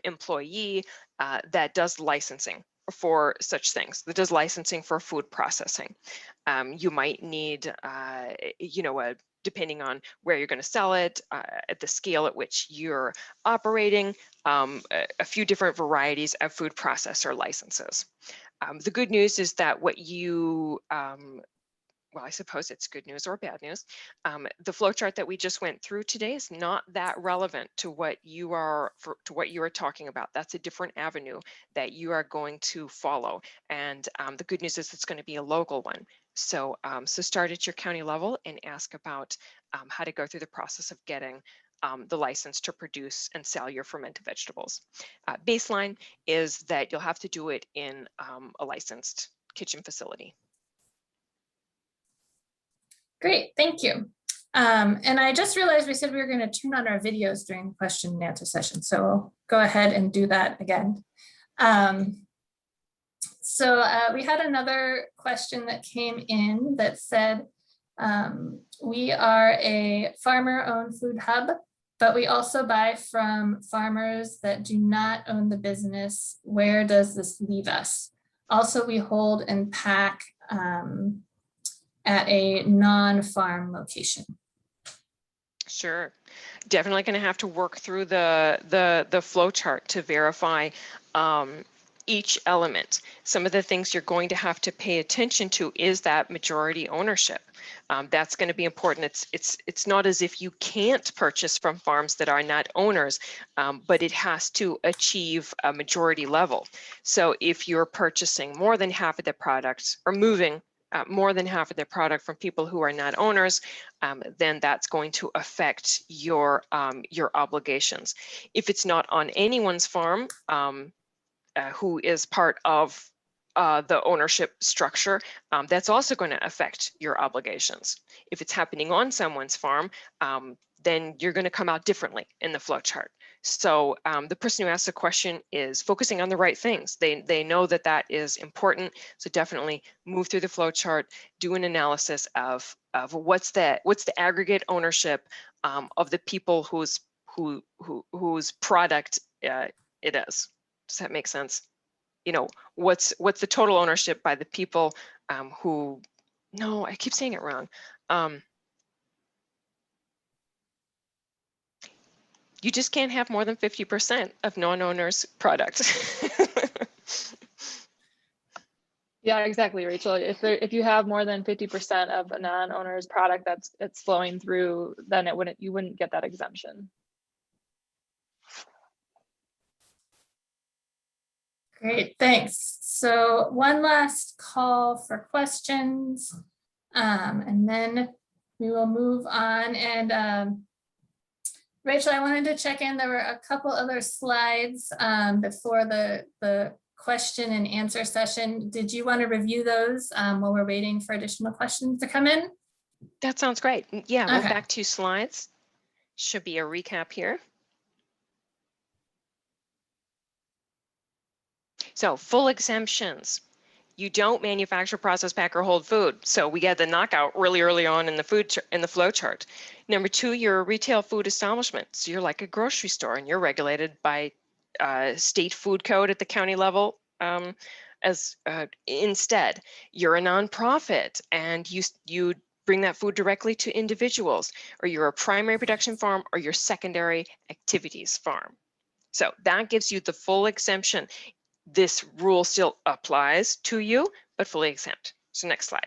employee that does licensing for such things, that does licensing for food processing. You might need, depending on where you're going to sell it, at the scale at which you're operating, a few different varieties of food processor licenses. The good news is that what you well, I suppose it's good news or bad news. The flowchart that we just went through today is not that relevant to what you are talking about. That's a different avenue that you are going to follow. And the good news is it's going to be a local one. So, so start at your county level and ask about how to go through the process of getting the license to produce and sell your fermented vegetables. Baseline is that you'll have to do it in a licensed kitchen facility. Great, thank you. And I just realized we said we were going to turn on our videos during the question and answer session. So we'll go ahead and do that again. So we had another question that came in that said, we are a farmer-owned food hub, but we also buy from farmers that do not own the business. Where does this leave us? Also, we hold and pack at a non-farm location. Sure, definitely going to have to work through the flow chart to verify each element. Some of the things you're going to have to pay attention to is that majority ownership. That's going to be important. It's not as if you can't purchase from farms that are not owners, but it has to achieve a majority level. So if you're purchasing more than half of the products or moving more than half of their product from people who are not owners, then that's going to affect your obligations. If it's not on anyone's farm who is part of the ownership structure, that's also going to affect your obligations. If it's happening on someone's farm, then you're going to come out differently in the flow chart. So the person who asked the question is focusing on the right things. They know that that is important. So definitely move through the flow chart, do an analysis of what's the aggregate ownership of the people whose product it is. Does that make sense? You know, what's the total ownership by the people who? No, I keep saying it wrong. You just can't have more than 50% of non-owners' products. Yeah, exactly, Rachel. If you have more than 50% of a non-owner's product it's flowing through, then you wouldn't get that exemption. Great, thanks. So one last call for questions, and then we will move on. And Rachel, I wanted to check in. There were a couple other slides before the question and answer session. Did you want to review those while we're waiting for additional questions to come in? That sounds great. Yeah, Okay. Move back 2 slides. Should be a recap here. So full exemptions. You don't manufacture, process, pack, or hold food. So we get the knockout really early on in the flow chart. Number two, you're a retail food establishment. So you're like a grocery store and you're regulated by state food code at the county level. Instead, you're a nonprofit and you bring that food directly to individuals, or you're a primary production farm or your secondary activities farm. So that gives you the full exemption. This rule still applies to you, but fully exempt. So next slide.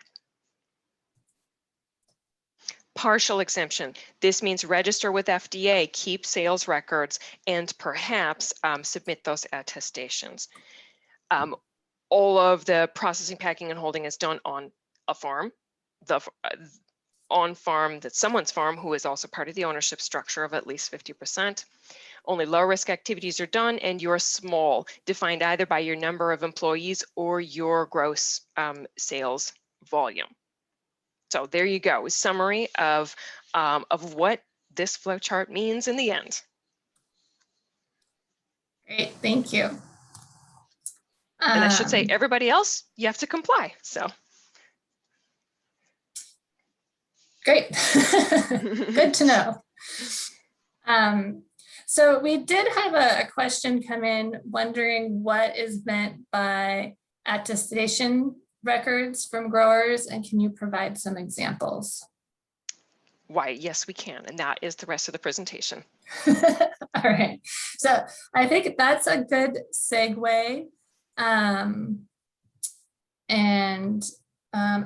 Partial exemption. This means register with FDA, keep sales records, and perhaps submit those attestations. All of the processing, packing, and holding is done on a farm. On farm, that's someone's farm who is also part of the ownership structure of at least 50%. Only low risk activities are done, and you're small, defined either by your number of employees or your gross sales volume. So there you go, a summary of what this flow chart means in the end. Great, thank you. And I should say, everybody else, you have to comply. So. Great, good to know. So we did have a question come in wondering what is meant by attestation records from growers, and can you provide some examples? Why, yes, we can, and that is the rest of the presentation. All right, so I think that's a good segue.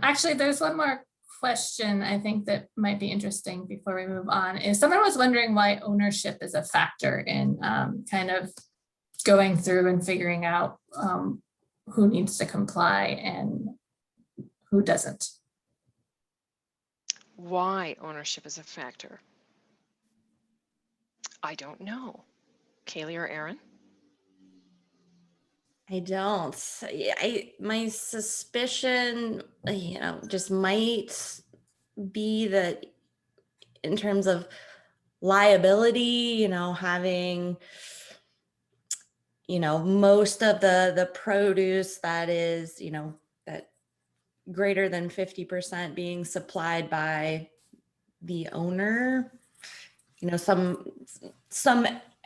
Actually, there's one more question I think that might be interesting before we move on. Is someone was wondering why ownership is a factor in kind of going through and figuring out who needs to comply and who doesn't. Why ownership is a factor? I don't know. Kaylee or Aaron? I don't. My suspicion, just might be that in terms of liability, having, most of the produce that is, that greater than 50% being supplied by the owner, some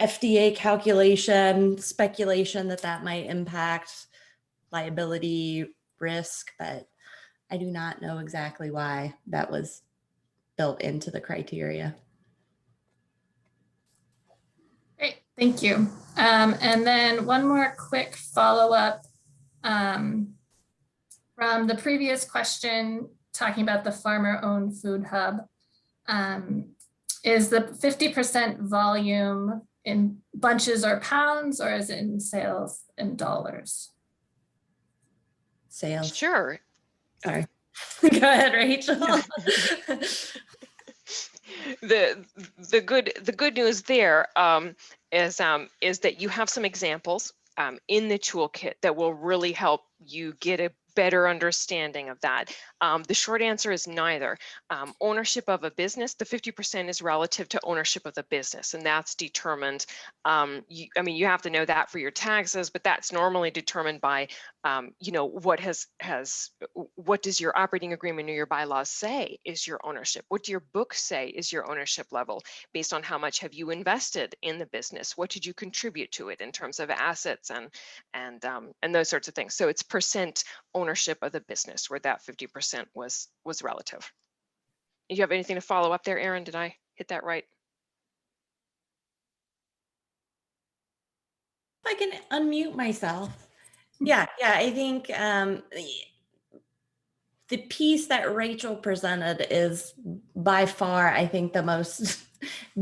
FDA calculation, speculation that might impact liability risk, but I do not know exactly why that was built into the criteria. Great, thank you. And then one more quick follow-up from the previous question talking about the farmer-owned food hub. Is the 50% volume in bunches or pounds, or is it in sales in dollars? Sales. Sure. Sorry. Go ahead, Rachel. The good news there is that you have some examples in the toolkit that will really help you get a better understanding of that. The short answer is neither. Ownership of a business, the 50% is relative to ownership of the business, and that's determined. You have to know that for your taxes, but that's normally determined by, what does your operating agreement or your bylaws say is your ownership? What do your books say is your ownership level? Based on how much have you invested in the business? What did you contribute to it in terms of assets and those sorts of things? So it's percent ownership of the business, where that 50% was relative. You have anything to follow up there, Aaron? Did I hit that right? If I can unmute myself. Yeah, I think the piece that Rachel presented is by far, I think, the most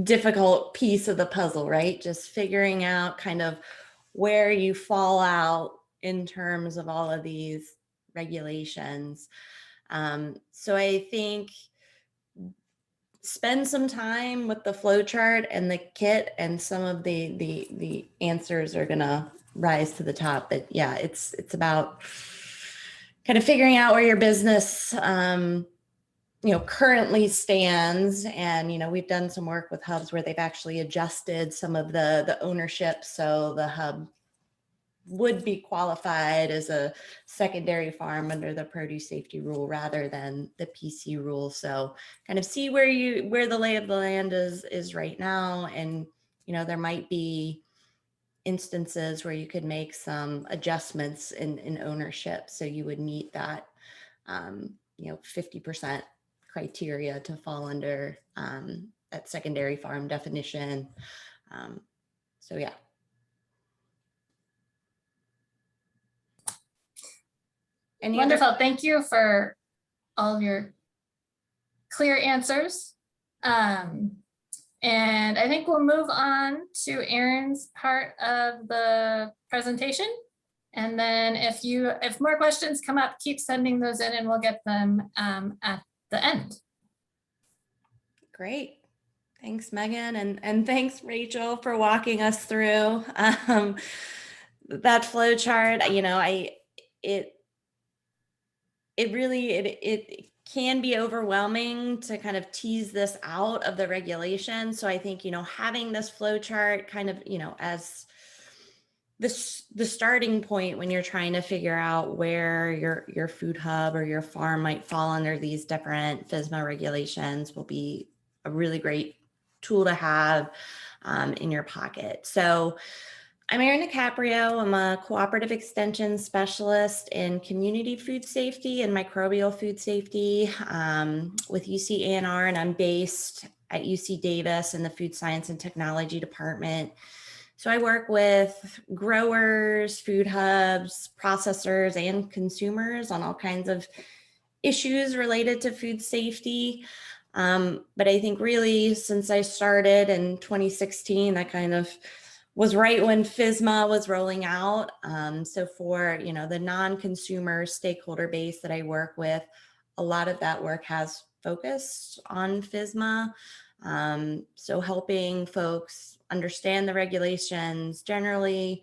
difficult piece of the puzzle, right? Just figuring out kind of where you fall out in terms of all of these regulations. So I think spend some time with the flow chart and the kit, and some of the answers are gonna rise to the top. But yeah, it's about kind of figuring out where your business currently stands. And we've done some work with hubs where they've actually adjusted some of the ownership, so the hub would be qualified as a secondary farm under the produce safety rule rather than the PC rule. So kind of see where the lay of the land is right now. And, you know, there might be instances where you could make some adjustments in ownership. So you would meet that, you know, 50% criteria to fall under that secondary farm definition. So yeah. Wonderful. Thank you for all of your clear answers. And I think we'll move on to Erin's part of the presentation. And then if more questions come up, keep sending those in and we'll get them at the end. Great. Thanks, Megan. And thanks, Rachel, for walking us through that flow chart. You know, it can be overwhelming to kind of tease this out of the regulation. So I think, you know, having this flow chart kind of, you know, as the starting point when you're trying to figure out where your food hub or your farm might fall under these different FSMA regulations will be a really great tool to have in your pocket. So I'm Erin DiCaprio. I'm a cooperative extension specialist in community food safety and microbial food safety with UC A&R, and I'm based at UC Davis in the Food Science and Technology Department. So I work with growers, food hubs, processors, and consumers on all kinds of issues related to food safety. But I think really since I started in 2016, that kind of was right when FSMA was rolling out. So for, you know, the non-consumer stakeholder base that I work with, a lot of that work has focused on FSMA. So helping folks understand the regulations generally.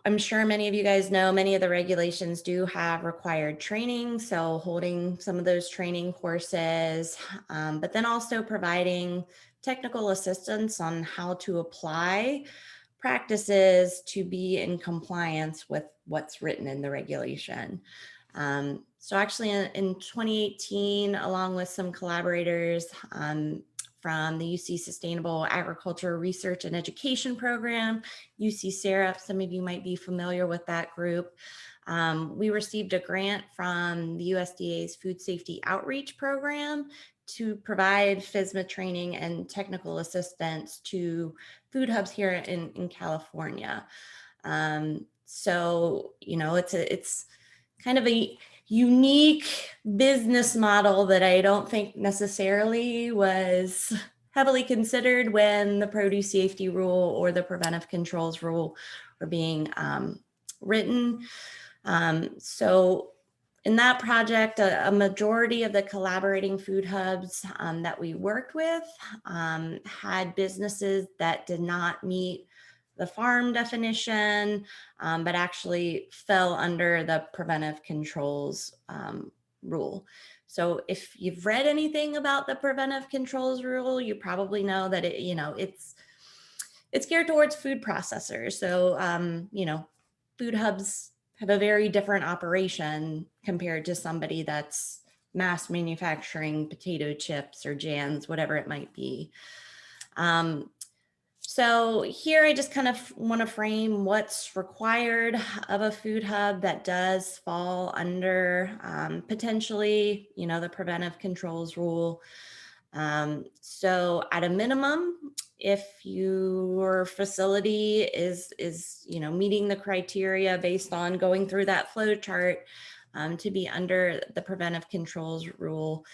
I'm sure many of you guys know many of the regulations do have required training. So holding some of those training courses, but then also providing technical assistance on how to apply practices to be in compliance with what's written in the regulation. So actually in 2018, along with some collaborators from the UC Sustainable Agriculture Research and Education Program, UC SAREP, some of you might be familiar with that group. We received a grant from the USDA's Food Safety Outreach Program to provide FSMA training and technical assistance to food hubs here in California. So, you know, it's kind of a unique business model that I don't think necessarily was heavily considered when the produce safety rule or the preventive controls rule were being written. So in that project, a majority of the collaborating food hubs that we worked with had businesses that did not meet the farm definition, but actually fell under the preventive controls rule. So if you've read anything about the preventive controls rule, you probably know that it, you know, it's geared towards food processors. So, you know, food hubs have a very different operation compared to somebody that's mass manufacturing potato chips or jams, whatever it might be. So here I just kind of want to frame what's required of a food hub that does fall under potentially, you know, the preventive controls rule. So at a minimum, if your facility is, you know, meeting the criteria based on going through that flow chart to be under the preventive controls rule,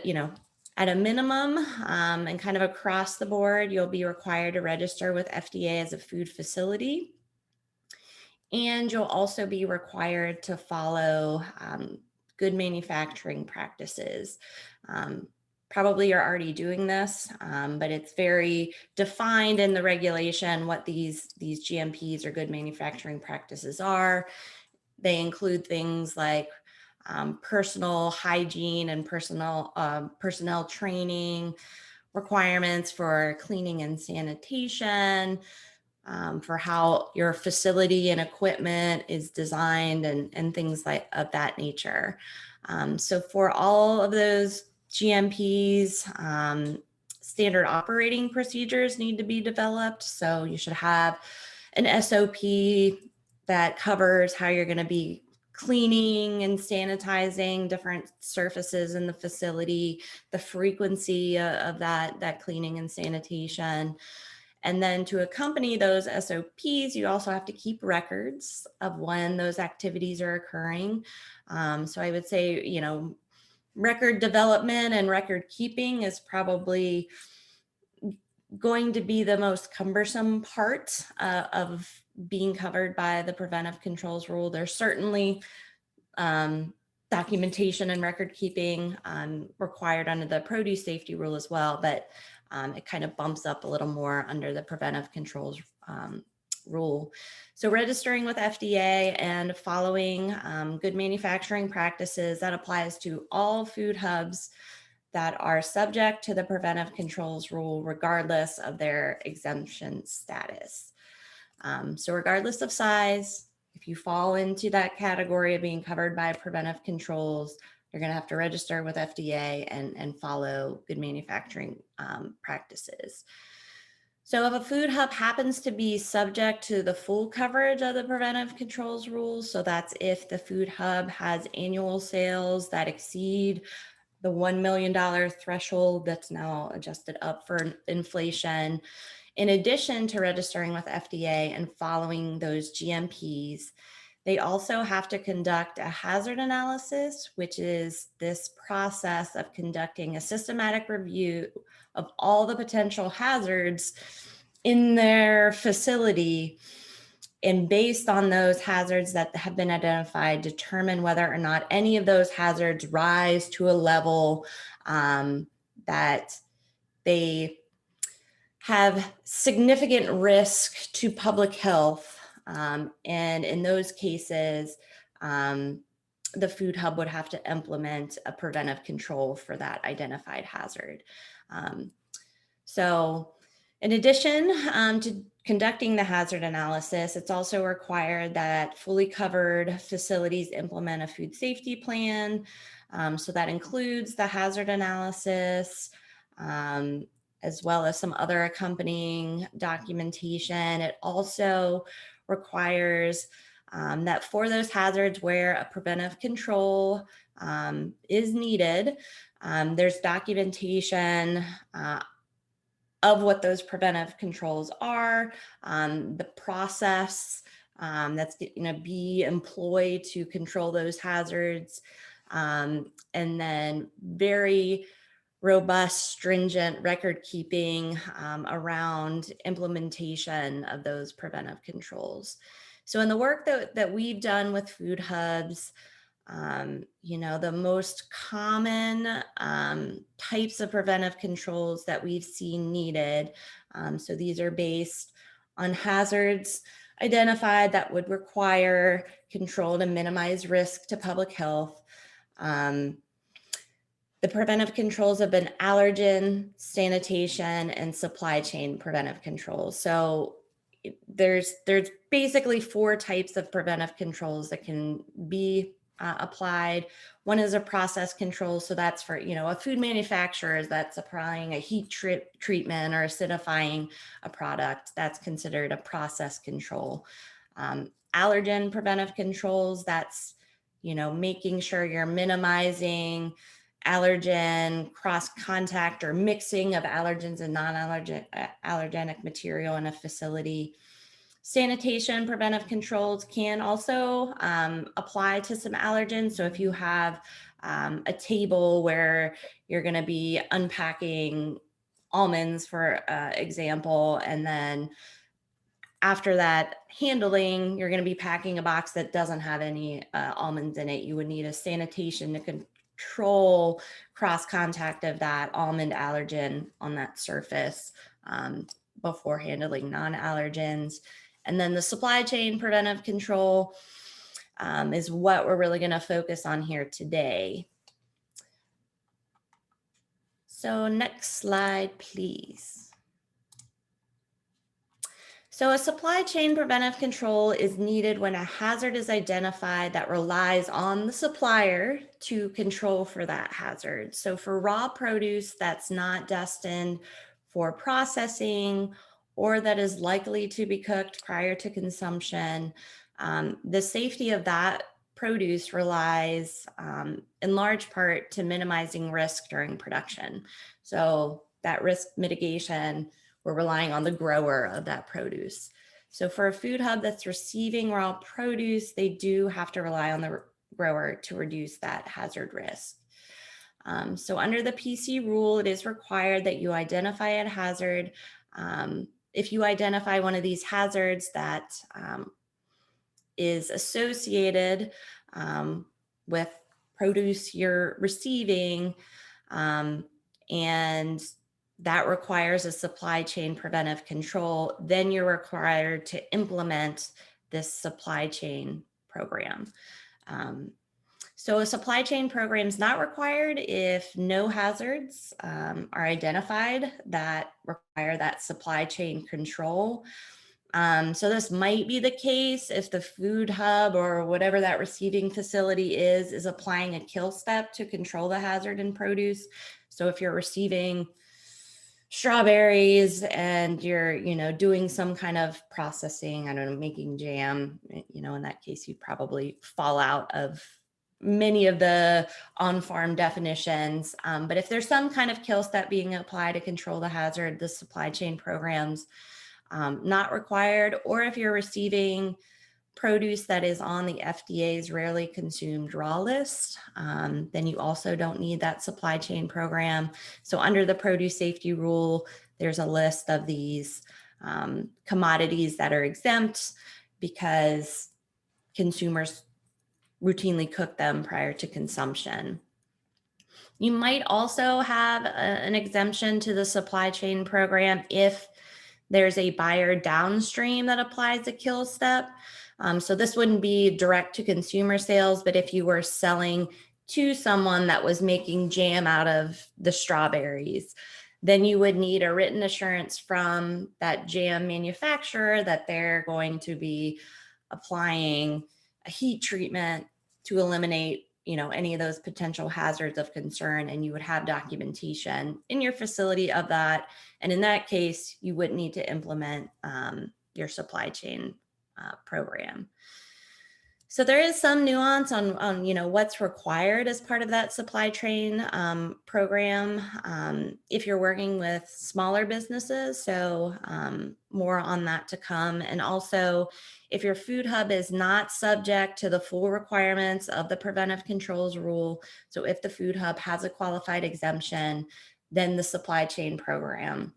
you know, at a minimum and kind of across the board, you'll be required to register with FDA as a food facility. And you'll also be required to follow good manufacturing practices. Probably you're already doing this, but it's very defined in the regulation what these GMPs or good manufacturing practices are. They include things like personal hygiene and personnel training, requirements for cleaning and sanitation, for how your facility and equipment is designed and things like of that nature. So for all of those GMPs, standard operating procedures need to be developed. So you should have an SOP that covers how you're going to be cleaning and sanitizing different surfaces in the facility, the frequency of that cleaning and sanitation. And then to accompany those SOPs, you also have to keep records of when those activities are occurring. So I would say, you know, record development and record keeping is probably going to be the most cumbersome part of being covered by the preventive controls rule. There's certainly documentation and record keeping required under the produce safety rule as well, but it kind of bumps up a little more under the preventive controls rule. So registering with FDA and following good manufacturing practices, that applies to all food hubs that are subject to the preventive controls rule, regardless of their exemption status. So regardless of size, if you fall into that category of being covered by preventive controls, you're going to have to register with FDA and follow good manufacturing practices. So if a food hub happens to be subject to the full coverage of the preventive controls rules, so that's if the food hub has annual sales that exceed the $1 million threshold that's now adjusted up for inflation, in addition to registering with FDA and following those GMPs, they also have to conduct a hazard analysis, which is this process of conducting a systematic review of all the potential hazards in their facility. And based on those hazards that have been identified, determine whether or not any of those hazards rise to a level that they have significant risk to public health. And in those cases, the food hub would have to implement a preventive control for that identified hazard. So in addition to conducting the hazard analysis, it's also required that fully covered facilities implement a food safety plan. So that includes the hazard analysis, as well as some other accompanying documentation. It also requires that for those hazards where a preventive control is needed, there's documentation of what those preventive controls are, the process that's going to be employed to control those hazards, and then very robust, stringent record keeping around implementation of those preventive controls. So in the work that we've done with food hubs, you know, the most common types of preventive controls that we've seen needed. So these are based on hazards identified that would require control to minimize risk to public health. The preventive controls have been allergen, sanitation, and supply chain preventive controls. So there's basically 4 types of preventive controls that can be applied. One is a process control. So that's for, you know, a food manufacturer that's applying a heat treatment or acidifying a product. That's considered a process control. Allergen preventive controls, that's, you know, making sure you're minimizing allergen cross contact or mixing of allergens and non-allergenic material in a facility. Sanitation preventive controls can also apply to some allergens. So if you have a table where you're going to be unpacking almonds, for example, and then after that handling, you're going to be packing a box that doesn't have any almonds in it, you would need a sanitation to control cross contact of that almond allergen on that surface before handling non-allergens. And then the supply chain preventive control is what we're really going to focus on here today. So next slide, please. So a supply chain preventive control is needed when a hazard is identified that relies on the supplier to control for that hazard. So for raw produce that's not destined for processing or that is likely to be cooked prior to consumption, the safety of that produce relies in large part to minimizing risk during production. So that risk mitigation, we're relying on the grower of that produce. So for a food hub that's receiving raw produce, they do have to rely on the grower to reduce that hazard risk. So under the PC rule, it is required that you identify a hazard. If you identify one of these hazards that is associated with produce you're receiving, and that requires a supply chain preventive control, then you're required to implement this supply chain program. So a supply chain program is not required if no hazards are identified that require that supply chain control. So this might be the case if the food hub or whatever that receiving facility is applying a kill step to control the hazard in produce. So if you're receiving strawberries and you're, doing some kind of processing, I don't know, making jam, in that case, you'd probably fall out of many of the on-farm definitions. But if there's some kind of kill step being applied to control the hazard, the supply chain programs not required. Or if you're receiving produce that is on the FDA's rarely consumed raw list, then you also don't need that supply chain program. So under the produce safety rule, there's a list of these commodities that are exempt because consumers routinely cook them prior to consumption. You might also have an exemption to the supply chain program if there's a buyer downstream that applies a kill step. So this wouldn't be direct to consumer sales, but if you were selling to someone that was making jam out of the strawberries, then you would need a written assurance from that jam manufacturer that they're going to be applying a heat treatment to eliminate any of those potential hazards of concern, and you would have documentation in your facility of that. And in that case, you wouldn't need to implement your supply chain program. So there is some nuance on what's required as part of that supply chain program if you're working with smaller businesses. So more on that to come. And also, if your food hub is not subject to the full requirements of the preventive controls rule, so if the food hub has a qualified exemption, then the supply chain program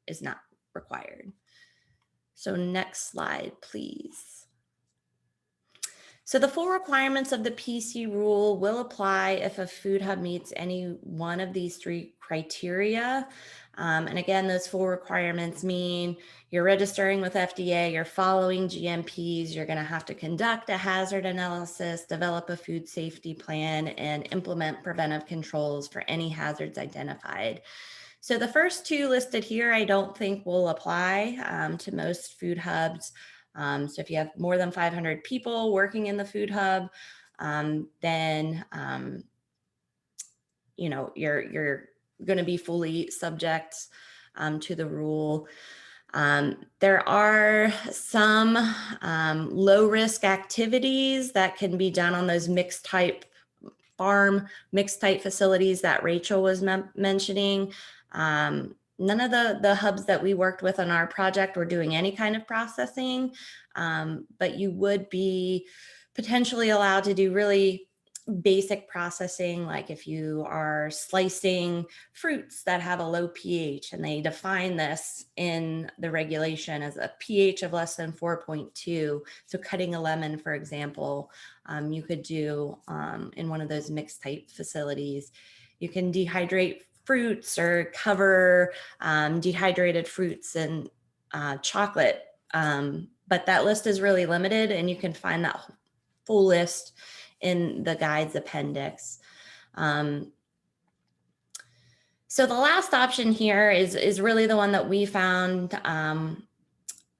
is not required. So next slide, please. So the full requirements of the PC rule will apply if a food hub meets any one of these three criteria. And again, those full requirements mean you're registering with FDA, you're following GMPs, you're going to have to conduct a hazard analysis, develop a food safety plan, and implement preventive controls for any hazards identified. So the first two listed here, I don't think will apply to most food hubs. So if you have more than 500 people working in the food hub, then you're going to be fully subject to the rule. There are some low risk activities that can be done on those mixed type facilities that Rachel was mentioning. None of the hubs that we worked with on our project were doing any kind of processing, but you would be potentially allowed to do really basic processing, like if you are slicing fruits that have a low pH, and they define this in the regulation as a pH of less than 4.2. So cutting a lemon, for example, you could do in one of those mixed type facilities. You can dehydrate fruits or cover dehydrated fruits in chocolate, but that list is really limited, and you can find that full list in the guide's appendix. So the last option here is really the one that we found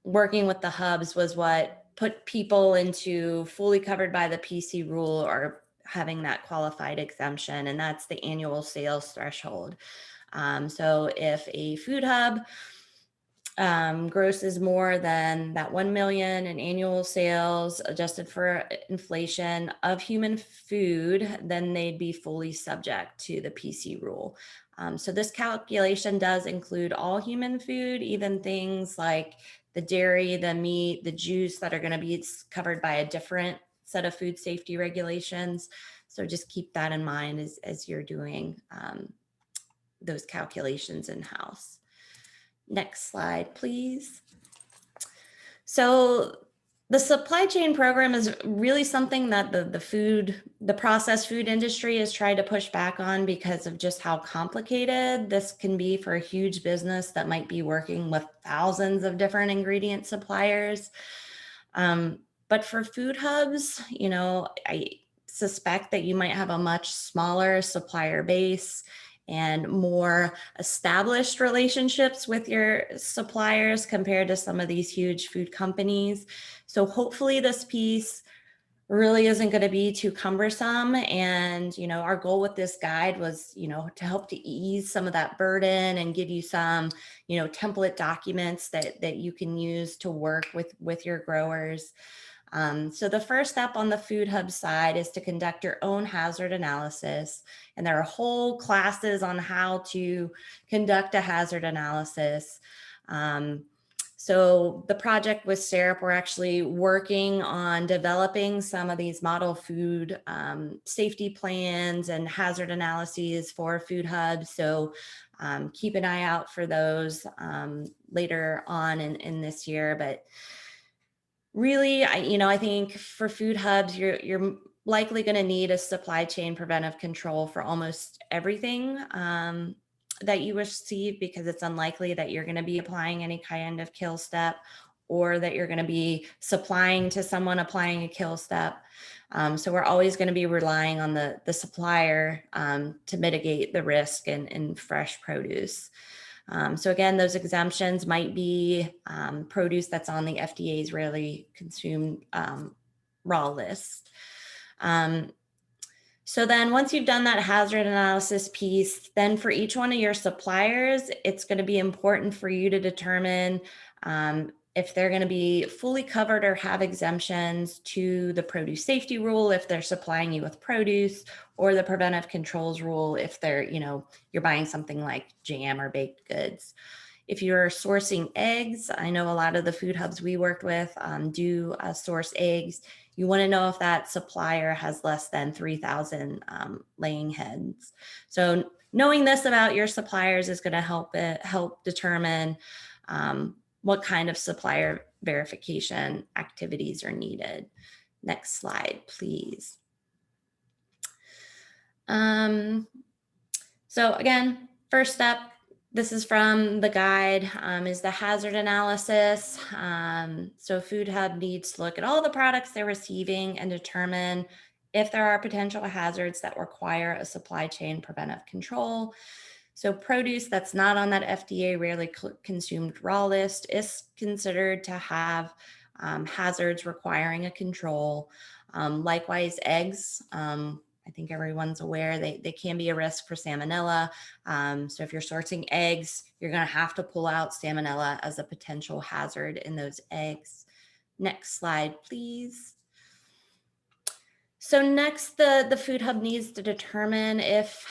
working with the hubs was what put people into fully covered by the PC rule or having that qualified exemption, and that's the annual sales threshold. So if a food hub grosses more than that 1 million in annual sales adjusted for inflation of human food, then they'd be fully subject to the PC rule. So this calculation does include all human food, even things like the dairy, the meat, the juice that are going to be covered by a different set of food safety regulations. So just keep that in mind as you're doing those calculations in-house. Next slide, please. So the supply chain program is really something that the processed food industry has tried to push back on because of just how complicated this can be for a huge business that might be working with thousands of different ingredient suppliers. But for food hubs, you know, I suspect that you might have a much smaller supplier base and more established relationships with your suppliers compared to some of these huge food companies. So hopefully this piece really isn't going to be too cumbersome. And, you know, our goal with this guide was, you know, to help to ease some of that burden and give you some, you know, template documents that you can use to work with your growers. So the first step on the food hub side is to conduct your own hazard analysis. And there are whole classes on how to conduct a hazard analysis. So the project with SERP, we're actually working on developing some of these model food safety plans and hazard analyses for food hubs. So keep an eye out for those later on in this year. But really, I think for food hubs, you're likely going to need a supply chain preventive control for almost everything that you receive, because it's unlikely that you're going to be applying any kind of kill step or that you're going to be supplying to someone applying a kill step. So we're always going to be relying on the supplier to mitigate the risk in fresh produce. So again, those exemptions might be produce that's on the FDA's rarely consumed raw list. So then once you've done that hazard analysis piece, then for each one of your suppliers, it's going to be important for you to determine if they're going to be fully covered or have exemptions to the produce safety rule if they're supplying you with produce, or the preventive controls rule if they're, you're buying something like jam or baked goods. If you're sourcing eggs, I know a lot of the food hubs we worked with do source eggs. You want to know if that supplier has less than 3,000 laying hens. So knowing this about your suppliers is going to help determine what kind of supplier verification activities are needed. Next slide, please. So again, first step, this is from the guide, is the hazard analysis. So Food Hub needs to look at all the products they're receiving and determine if there are potential hazards that require a supply chain preventive control. So produce that's not on that FDA rarely consumed raw list is considered to have hazards requiring a control. Likewise, eggs. I think everyone's aware they can be a risk for salmonella. So if you're sourcing eggs, you're going to have to pull out salmonella as a potential hazard in those eggs. Next slide, please. So next, the Food Hub needs to determine if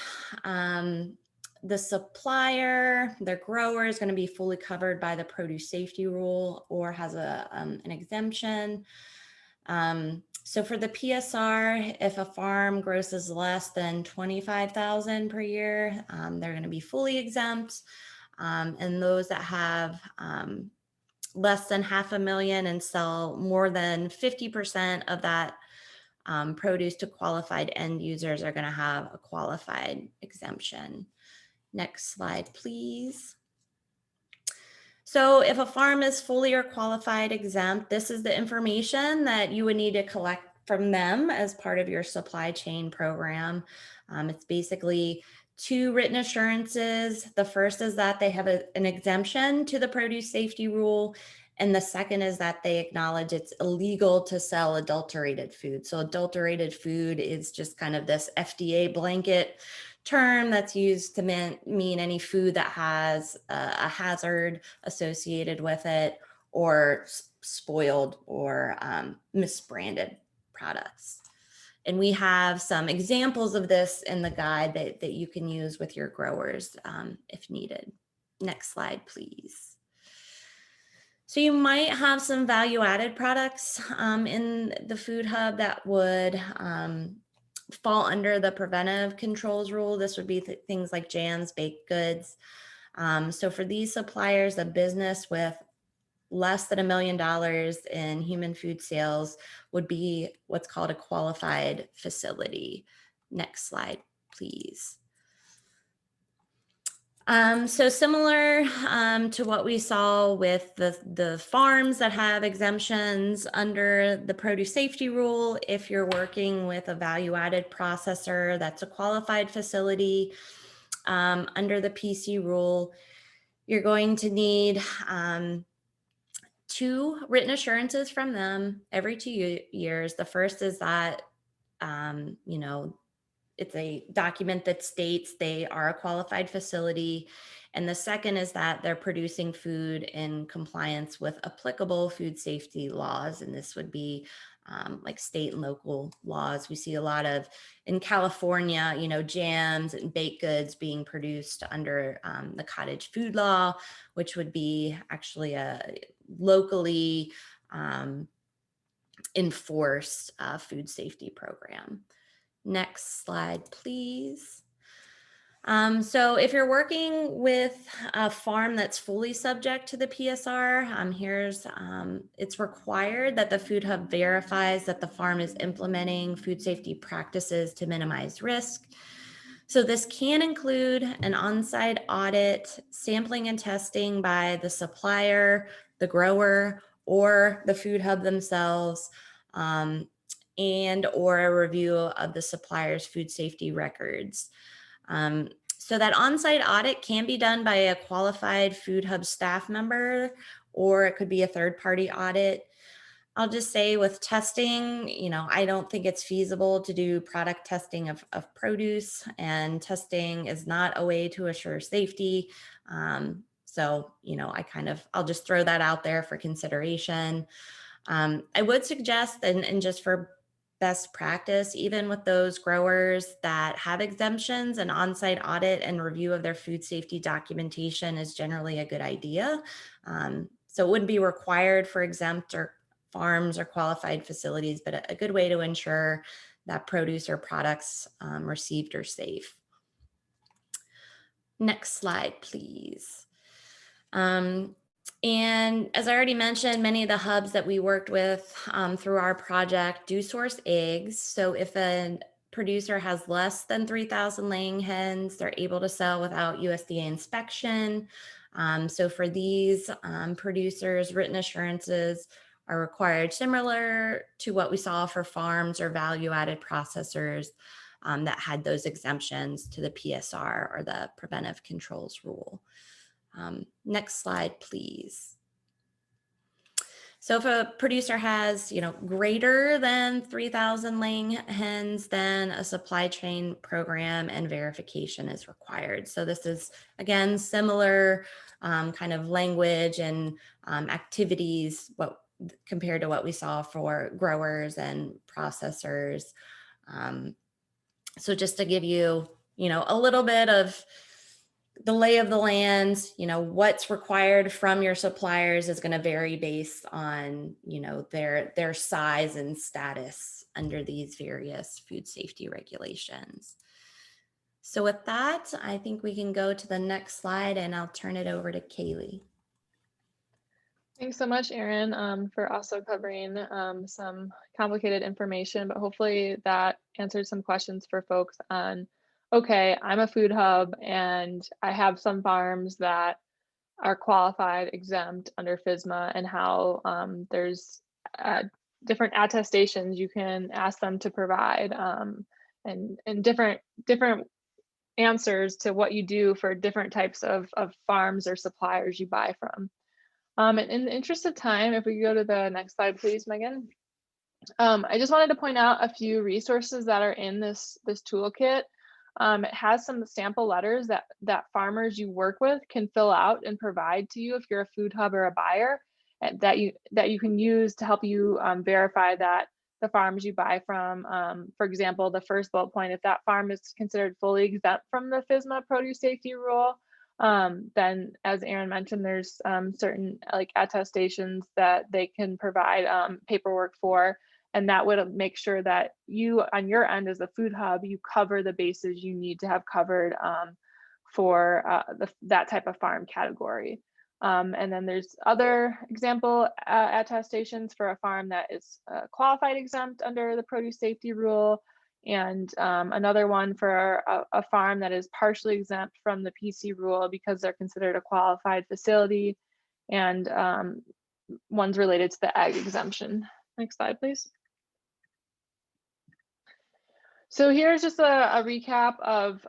the supplier, their grower, is going to be fully covered by the produce safety rule or has an exemption. So for the PSR, if a farm grosses less than 25,000 per year, they're going to be fully exempt. And those that have less than 500,000 and sell more than 50% of that produce to qualified end users are going to have a qualified exemption. Next slide, please. So if a farm is fully or qualified exempt, this is the information that you would need to collect from them as part of your supply chain program. It's basically 2 written assurances. The first is that they have an exemption to the produce safety rule, And the second is that they acknowledge it's illegal to sell adulterated food. So adulterated food is just kind of this FDA blanket term that's used to mean any food that has a hazard associated with it, or spoiled or misbranded products. And we have some examples of this in the guide that you can use with your growers if needed. Next slide, please. So you might have some value-added products in the food hub that would fall under the preventive controls rule. This would be things like jams, baked goods. So for these suppliers, a business with less than $1 million in human food sales would be what's called a qualified facility. Next slide, please. So similar to what we saw with the farms that have exemptions under the produce safety rule, if you're working with a value-added processor that's a qualified facility under the PC rule, you're going to need 2 written assurances from them every 2 years. The first is that, you know, it's a document that states they are a qualified facility. And the second is that they're producing food in compliance with applicable food safety laws. And this would be like state and local laws. We see a lot of in California, you know, jams and baked goods being produced under the cottage food law, which would be actually a locally enforced food safety program. Next slide, please. So if you're working with a farm that's fully subject to the PSR, it's required that the food hub verifies that the farm is implementing food safety practices to minimize risk. So this can include an on-site audit, sampling and testing by the supplier, the grower, or the food hub themselves, and or a review of the supplier's food safety records. So that on-site audit can be done by a qualified food hub staff member, or it could be a third-party audit. I'll just say with testing, you know, I don't think it's feasible to do product testing of produce, and testing is not a way to assure safety. So, you know, I'll just throw that out there for consideration. I would suggest, and just for best practice, even with those growers that have exemptions, an on-site audit and review of their food safety documentation is generally a good idea. So it wouldn't be required for exempt or farms or qualified facilities, but a good way to ensure that produce or products received are safe. Next slide, please. And as I already mentioned, many of the hubs that we worked with through our project do source eggs. So if a producer has less than 3,000 laying hens, they're able to sell without USDA inspection. So for these producers, written assurances are required, similar to what we saw for farms or value-added processors that had those exemptions to the PSR or the preventive controls rule. Next slide, please. So if a producer has, you know, greater than 3,000 laying hens, then a supply chain program and verification is required. So this is, again, similar kind of language and activities compared to what we saw for growers and processors. So just to give you, you know, a little bit of the lay of the land, you know, what's required from your suppliers is going to vary based on, you know, their size and status under these various food safety regulations. So with that, I think we can go to the next slide, and I'll turn it over to Kaylee. Thanks so much, Erin, for also covering some complicated information, but hopefully that answered some questions for folks on, okay, I'm a food hub and I have some farms that are qualified exempt under Fisma, and how there's different attestations you can ask them to provide, and different answers to what you do for different types of farms or suppliers you buy from. In the interest of time, if we go to the next slide, please, Megan. I just wanted to point out a few resources that are in this toolkit. It has some sample letters that farmers you work with can fill out and provide to you if you're a food hub or a buyer, and that you can use to help you verify that the farms you buy from, for example, the first bullet point, if that farm is considered fully exempt from the FSMA produce safety rule, then as Aaron mentioned, there's certain like attestations that they can provide paperwork for, and that would make sure that you on your end as a food hub, you cover the bases you need to have covered for that type of farm category. And then there's other example attestations for a farm that is qualified exempt under the produce safety rule, and another one for a farm that is partially exempt from the PC rule because they're considered a qualified facility, and one's related to the ag exemption. Next slide, please. So here's just a recap of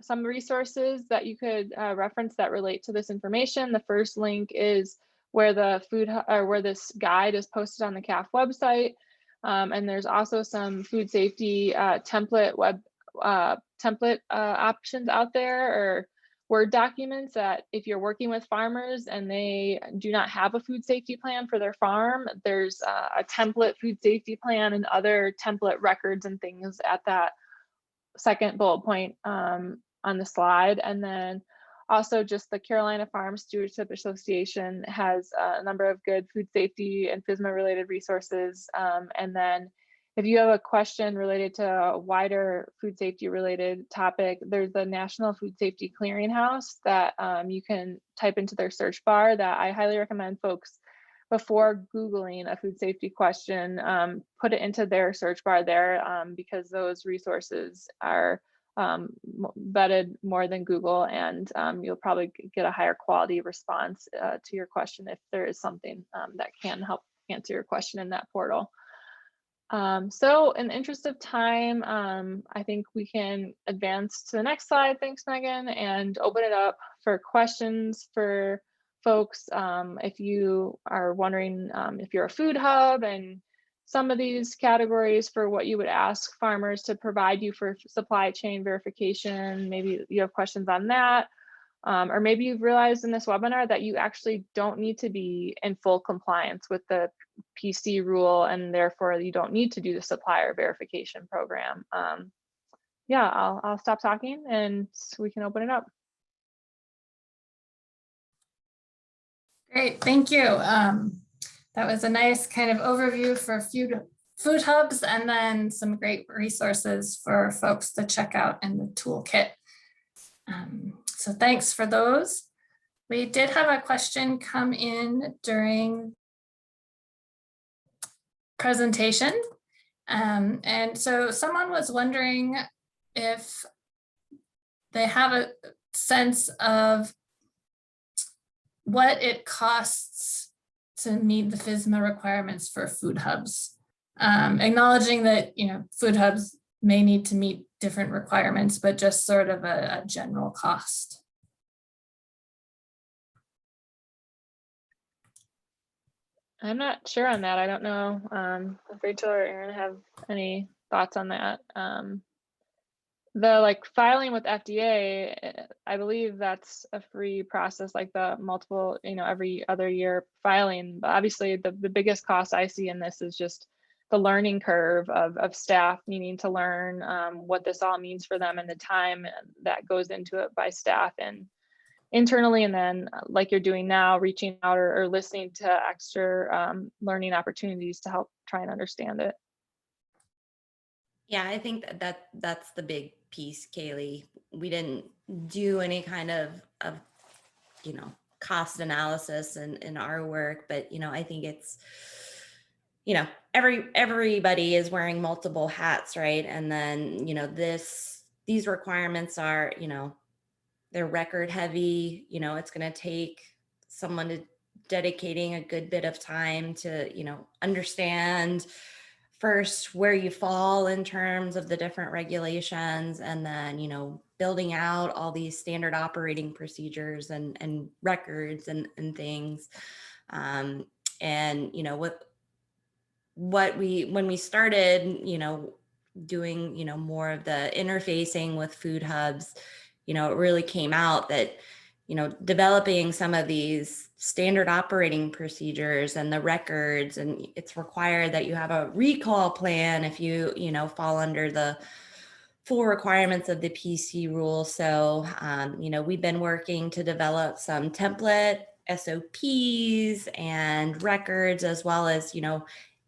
some resources that you could reference that relate to this information. The first link is where where this guide is posted on the CAF website. And there's also some food safety template options out there, or Word documents that if you're working with farmers and they do not have a food safety plan for their farm, there's a template food safety plan and other template records and things at that second bullet point on the slide. And then also just the Carolina Farm Stewardship Association has a number of good food safety and FSMA related resources. And then if you have a question related to a wider food safety related topic, there's the National Food Safety Clearinghouse that you can type into their search bar, that I highly recommend folks, before Googling a food safety question, put it into their search bar there, because those resources are vetted more than Google, and you'll probably get a higher quality response to your question if there is something that can help answer your question in that portal. So in the interest of time, I think we can advance to the next slide. Thanks, Megan, and open it up for questions for folks. If you are wondering if you're a food hub and some of these categories for what you would ask farmers to provide you for supply chain verification, maybe you have questions on that. Or maybe you've realized in this webinar that you actually don't need to be in full compliance with the PC rule, and therefore you don't need to do the supplier verification program. Yeah, I'll stop talking and we can open it up. Great, thank you. That was a nice kind of overview for food hubs, and then some great resources for folks to check out in the toolkit. So thanks for those. We did have a question come in during presentation. And so someone was wondering if they have a sense of what it costs to meet the FSMA requirements for food hubs, acknowledging that, you know, food hubs may need to meet different requirements, but just sort of a general cost. I'm not sure on that. I don't know if Rachel or Aaron have any thoughts on that. The like filing with FDA, I believe that's a free process, like the multiple, you know, every other year filing. But obviously the biggest cost I see in this is just the learning curve of staff needing to learn what this all means for them, and the time that goes into it by staff and internally, and then like you're doing now, reaching out or listening to extra learning opportunities to help try and understand it. Yeah, I think that's the big piece, Kaylee. We didn't do any kind of you know, cost analysis in our work, but you know, I think it's, you know, everybody is wearing multiple hats, right? And then, you know, these requirements are, you know, they're record heavy. You know, it's going to take someone dedicating a good bit of time to, you know, understand first where you fall in terms of the different regulations, and then, you know, building out all these standard operating procedures and records and things. And, you know, when we started, you know, doing, you know, more of the interfacing with food hubs, you know, it really came out that, you know, developing some of these standard operating procedures and the records, and it's required that you have a recall plan if you know, fall under the full requirements of the PC rule. So, you know, we've been working to develop some template SOPs and records, as well as, you know,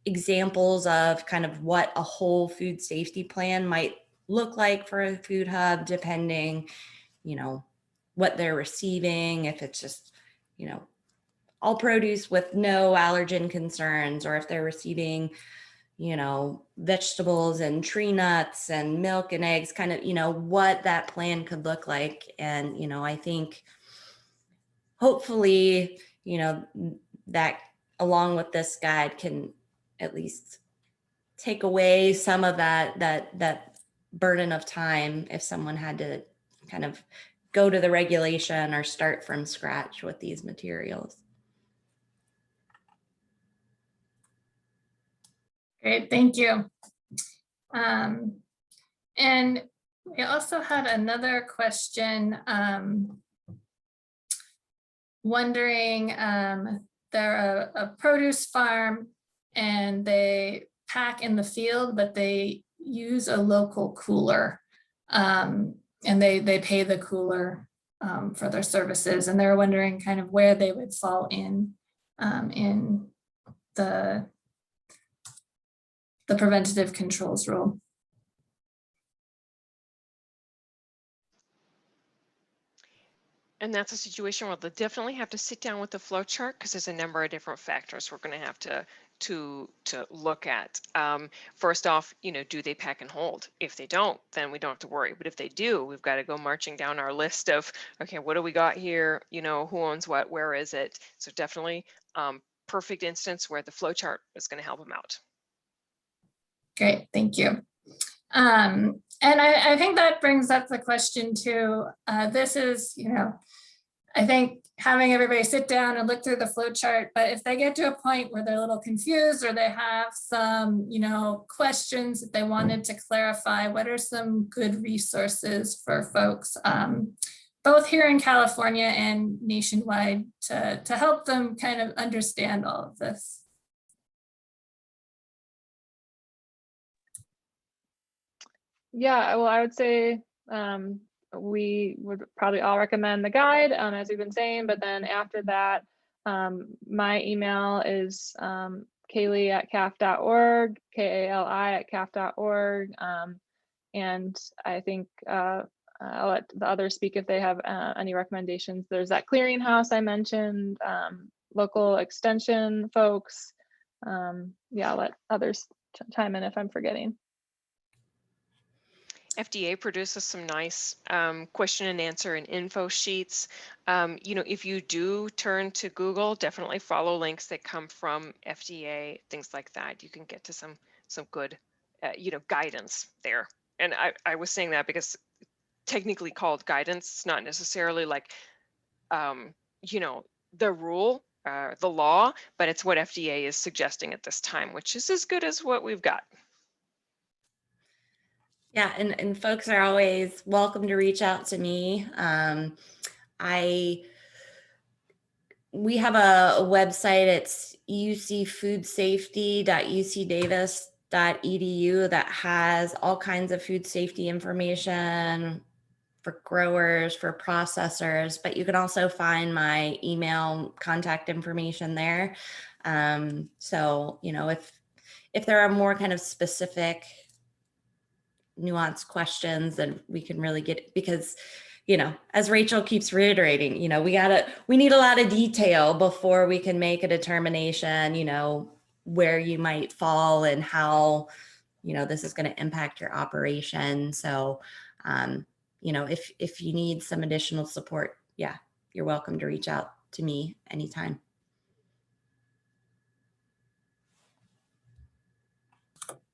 examples of kind of what a whole food safety plan might look like for a food hub, depending, you know, what they're receiving, if it's just, you know, all produce with no allergen concerns, or if they're receiving, you know, vegetables and tree nuts and milk and eggs, kind of, you know, what that plan could look like. And, you know, I think hopefully, you know, that along with this guide can at least take away some of that burden of time if someone had to kind of go to the regulation or start from scratch with these materials. Great, thank you. And we also had another question, wondering, they're a produce farm and they pack in the field, but they use a local cooler, and they pay the cooler for their services, and they're wondering kind of where they would fall in the preventative controls rule. And that's a situation where they'll definitely have to sit down with the flow chart, because there's a number of different factors we're going to have to look at. First off, you know, do they pack and hold? If they don't, then we don't have to worry. But if they do, we've got to go marching down our list of, okay, what do we got here? You know, who owns what? Where is it? So definitely perfect instance where the flow chart is going to help them out. Great, thank you. And I think that brings up the question too. This is, you know, I think having everybody sit down and look through the flow chart, but if they get to a point where they're a little confused or they have some, you know, questions that they wanted to clarify, what are some good resources for folks, both here in California and nationwide, to help them kind of understand all of this? Yeah, well, I would say we would probably all recommend the guide, as we've been saying, but then after that, my email is kaylee@caf.org, KALI@caf.org. And I think I'll let the others speak if they have any recommendations. There's that clearinghouse I mentioned, local extension folks. Yeah, I'll let others chime in if I'm forgetting. FDA produces some nice question and answer and info sheets. You know, if you do turn to Google, definitely follow links that come from FDA, things like that. You can get to some good, you know, guidance there. And I was saying that because technically called guidance, it's not necessarily like, you know, the rule, the law, but it's what FDA is suggesting at this time, which is as good as what we've got. Yeah, and folks are always welcome to reach out to me. We have a website. It's ucfoodsafety.ucdavis.edu that has all kinds of food safety information for growers, for processors, but you can also find my email contact information there. So, you know, if there are more kind of specific nuanced questions, then we can really get, because, you know, as Rachel keeps reiterating, you know, we need a lot of detail before we can make a determination, you know, where you might fall and how, you know, this is going to impact your operation. So, you know, if you need some additional support, yeah, you're welcome to reach out to me anytime.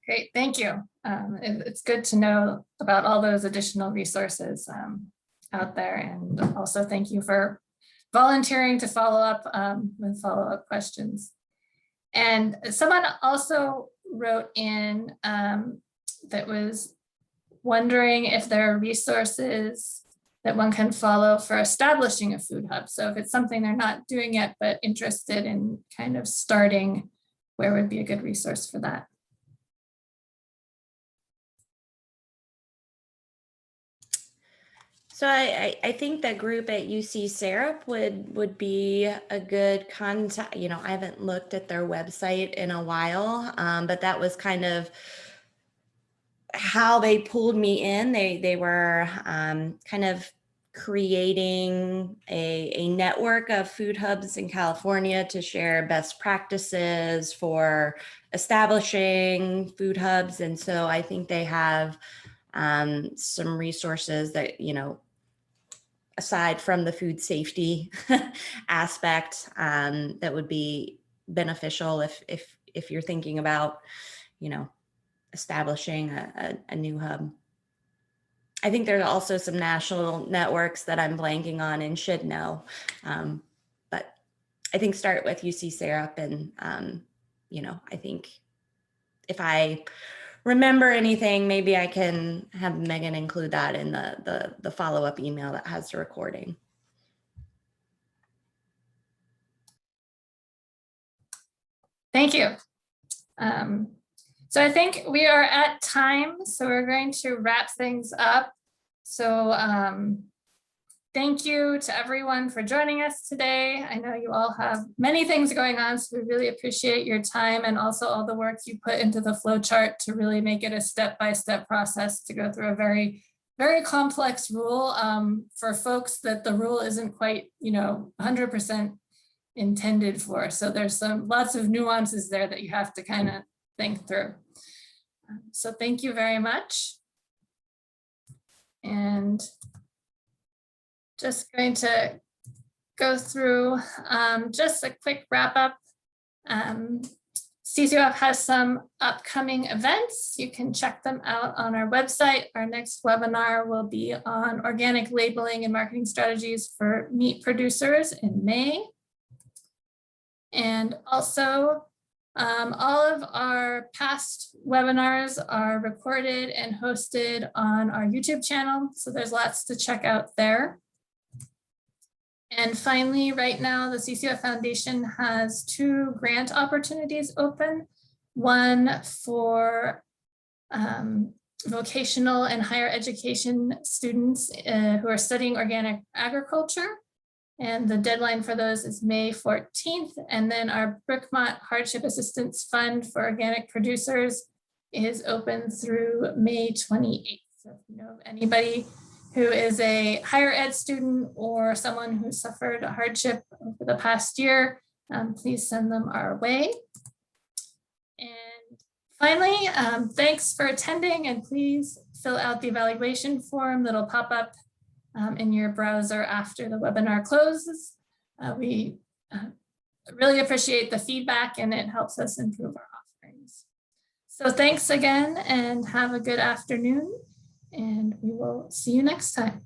Great, thank you. It's good to know about all those additional resources out there. And also thank you for volunteering to follow up with follow-up questions. And someone also wrote in that was wondering if there are resources that one can follow for establishing a food hub. So if it's something they're not doing yet, but interested in kind of starting, where would be a good resource for that? So I think that group at UC Syrup would be a good contact. You know, I haven't looked at their website in a while, but that was kind of how they pulled me in. They were kind of creating a network of food hubs in California to share best practices for establishing food hubs. And so I think they have some resources that, you know, aside from the food safety aspect, that would be beneficial if you're thinking about, you know, establishing a new hub. I think there's also some national networks that I'm blanking on and should know, but I think start with UC Syrup, and you know, I think if I remember anything, maybe I can have Megan include that in the follow-up email that has the recording. Thank you. So I think we are at time, so we're going to wrap things up. So thank you to everyone for joining us today. I know you all have many things going on, so we really appreciate your time and also all the work you put into the flow chart to really make it a step-by-step process to go through a very, very complex rule for folks that the rule isn't quite, you know, 100% intended for. So there's lots of nuances there that you have to kind of think through. So thank you very much. And just going to go through just a quick wrap up. CCOF has some upcoming events. You can check them out on our website. Our next webinar will be on organic labeling and marketing strategies for meat producers in May. And also, all of our past webinars are recorded and hosted on our YouTube channel. So there's lots to check out there. And finally, right now, the CCOF Foundation has 2 grant opportunities open. One for vocational and higher education students who are studying organic agriculture. And the deadline for those is May 14th. And then our Brickmont Hardship Assistance Fund for organic producers is open through May 28th. So if you know of anybody who is a higher ed student or someone who suffered a hardship over the past year, please send them our way. And finally, thanks for attending, and please fill out the evaluation form that'll pop up in your browser after the webinar closes. We really appreciate the feedback, and it helps us improve our offerings. So thanks again, and have a good afternoon, and we will see you next time.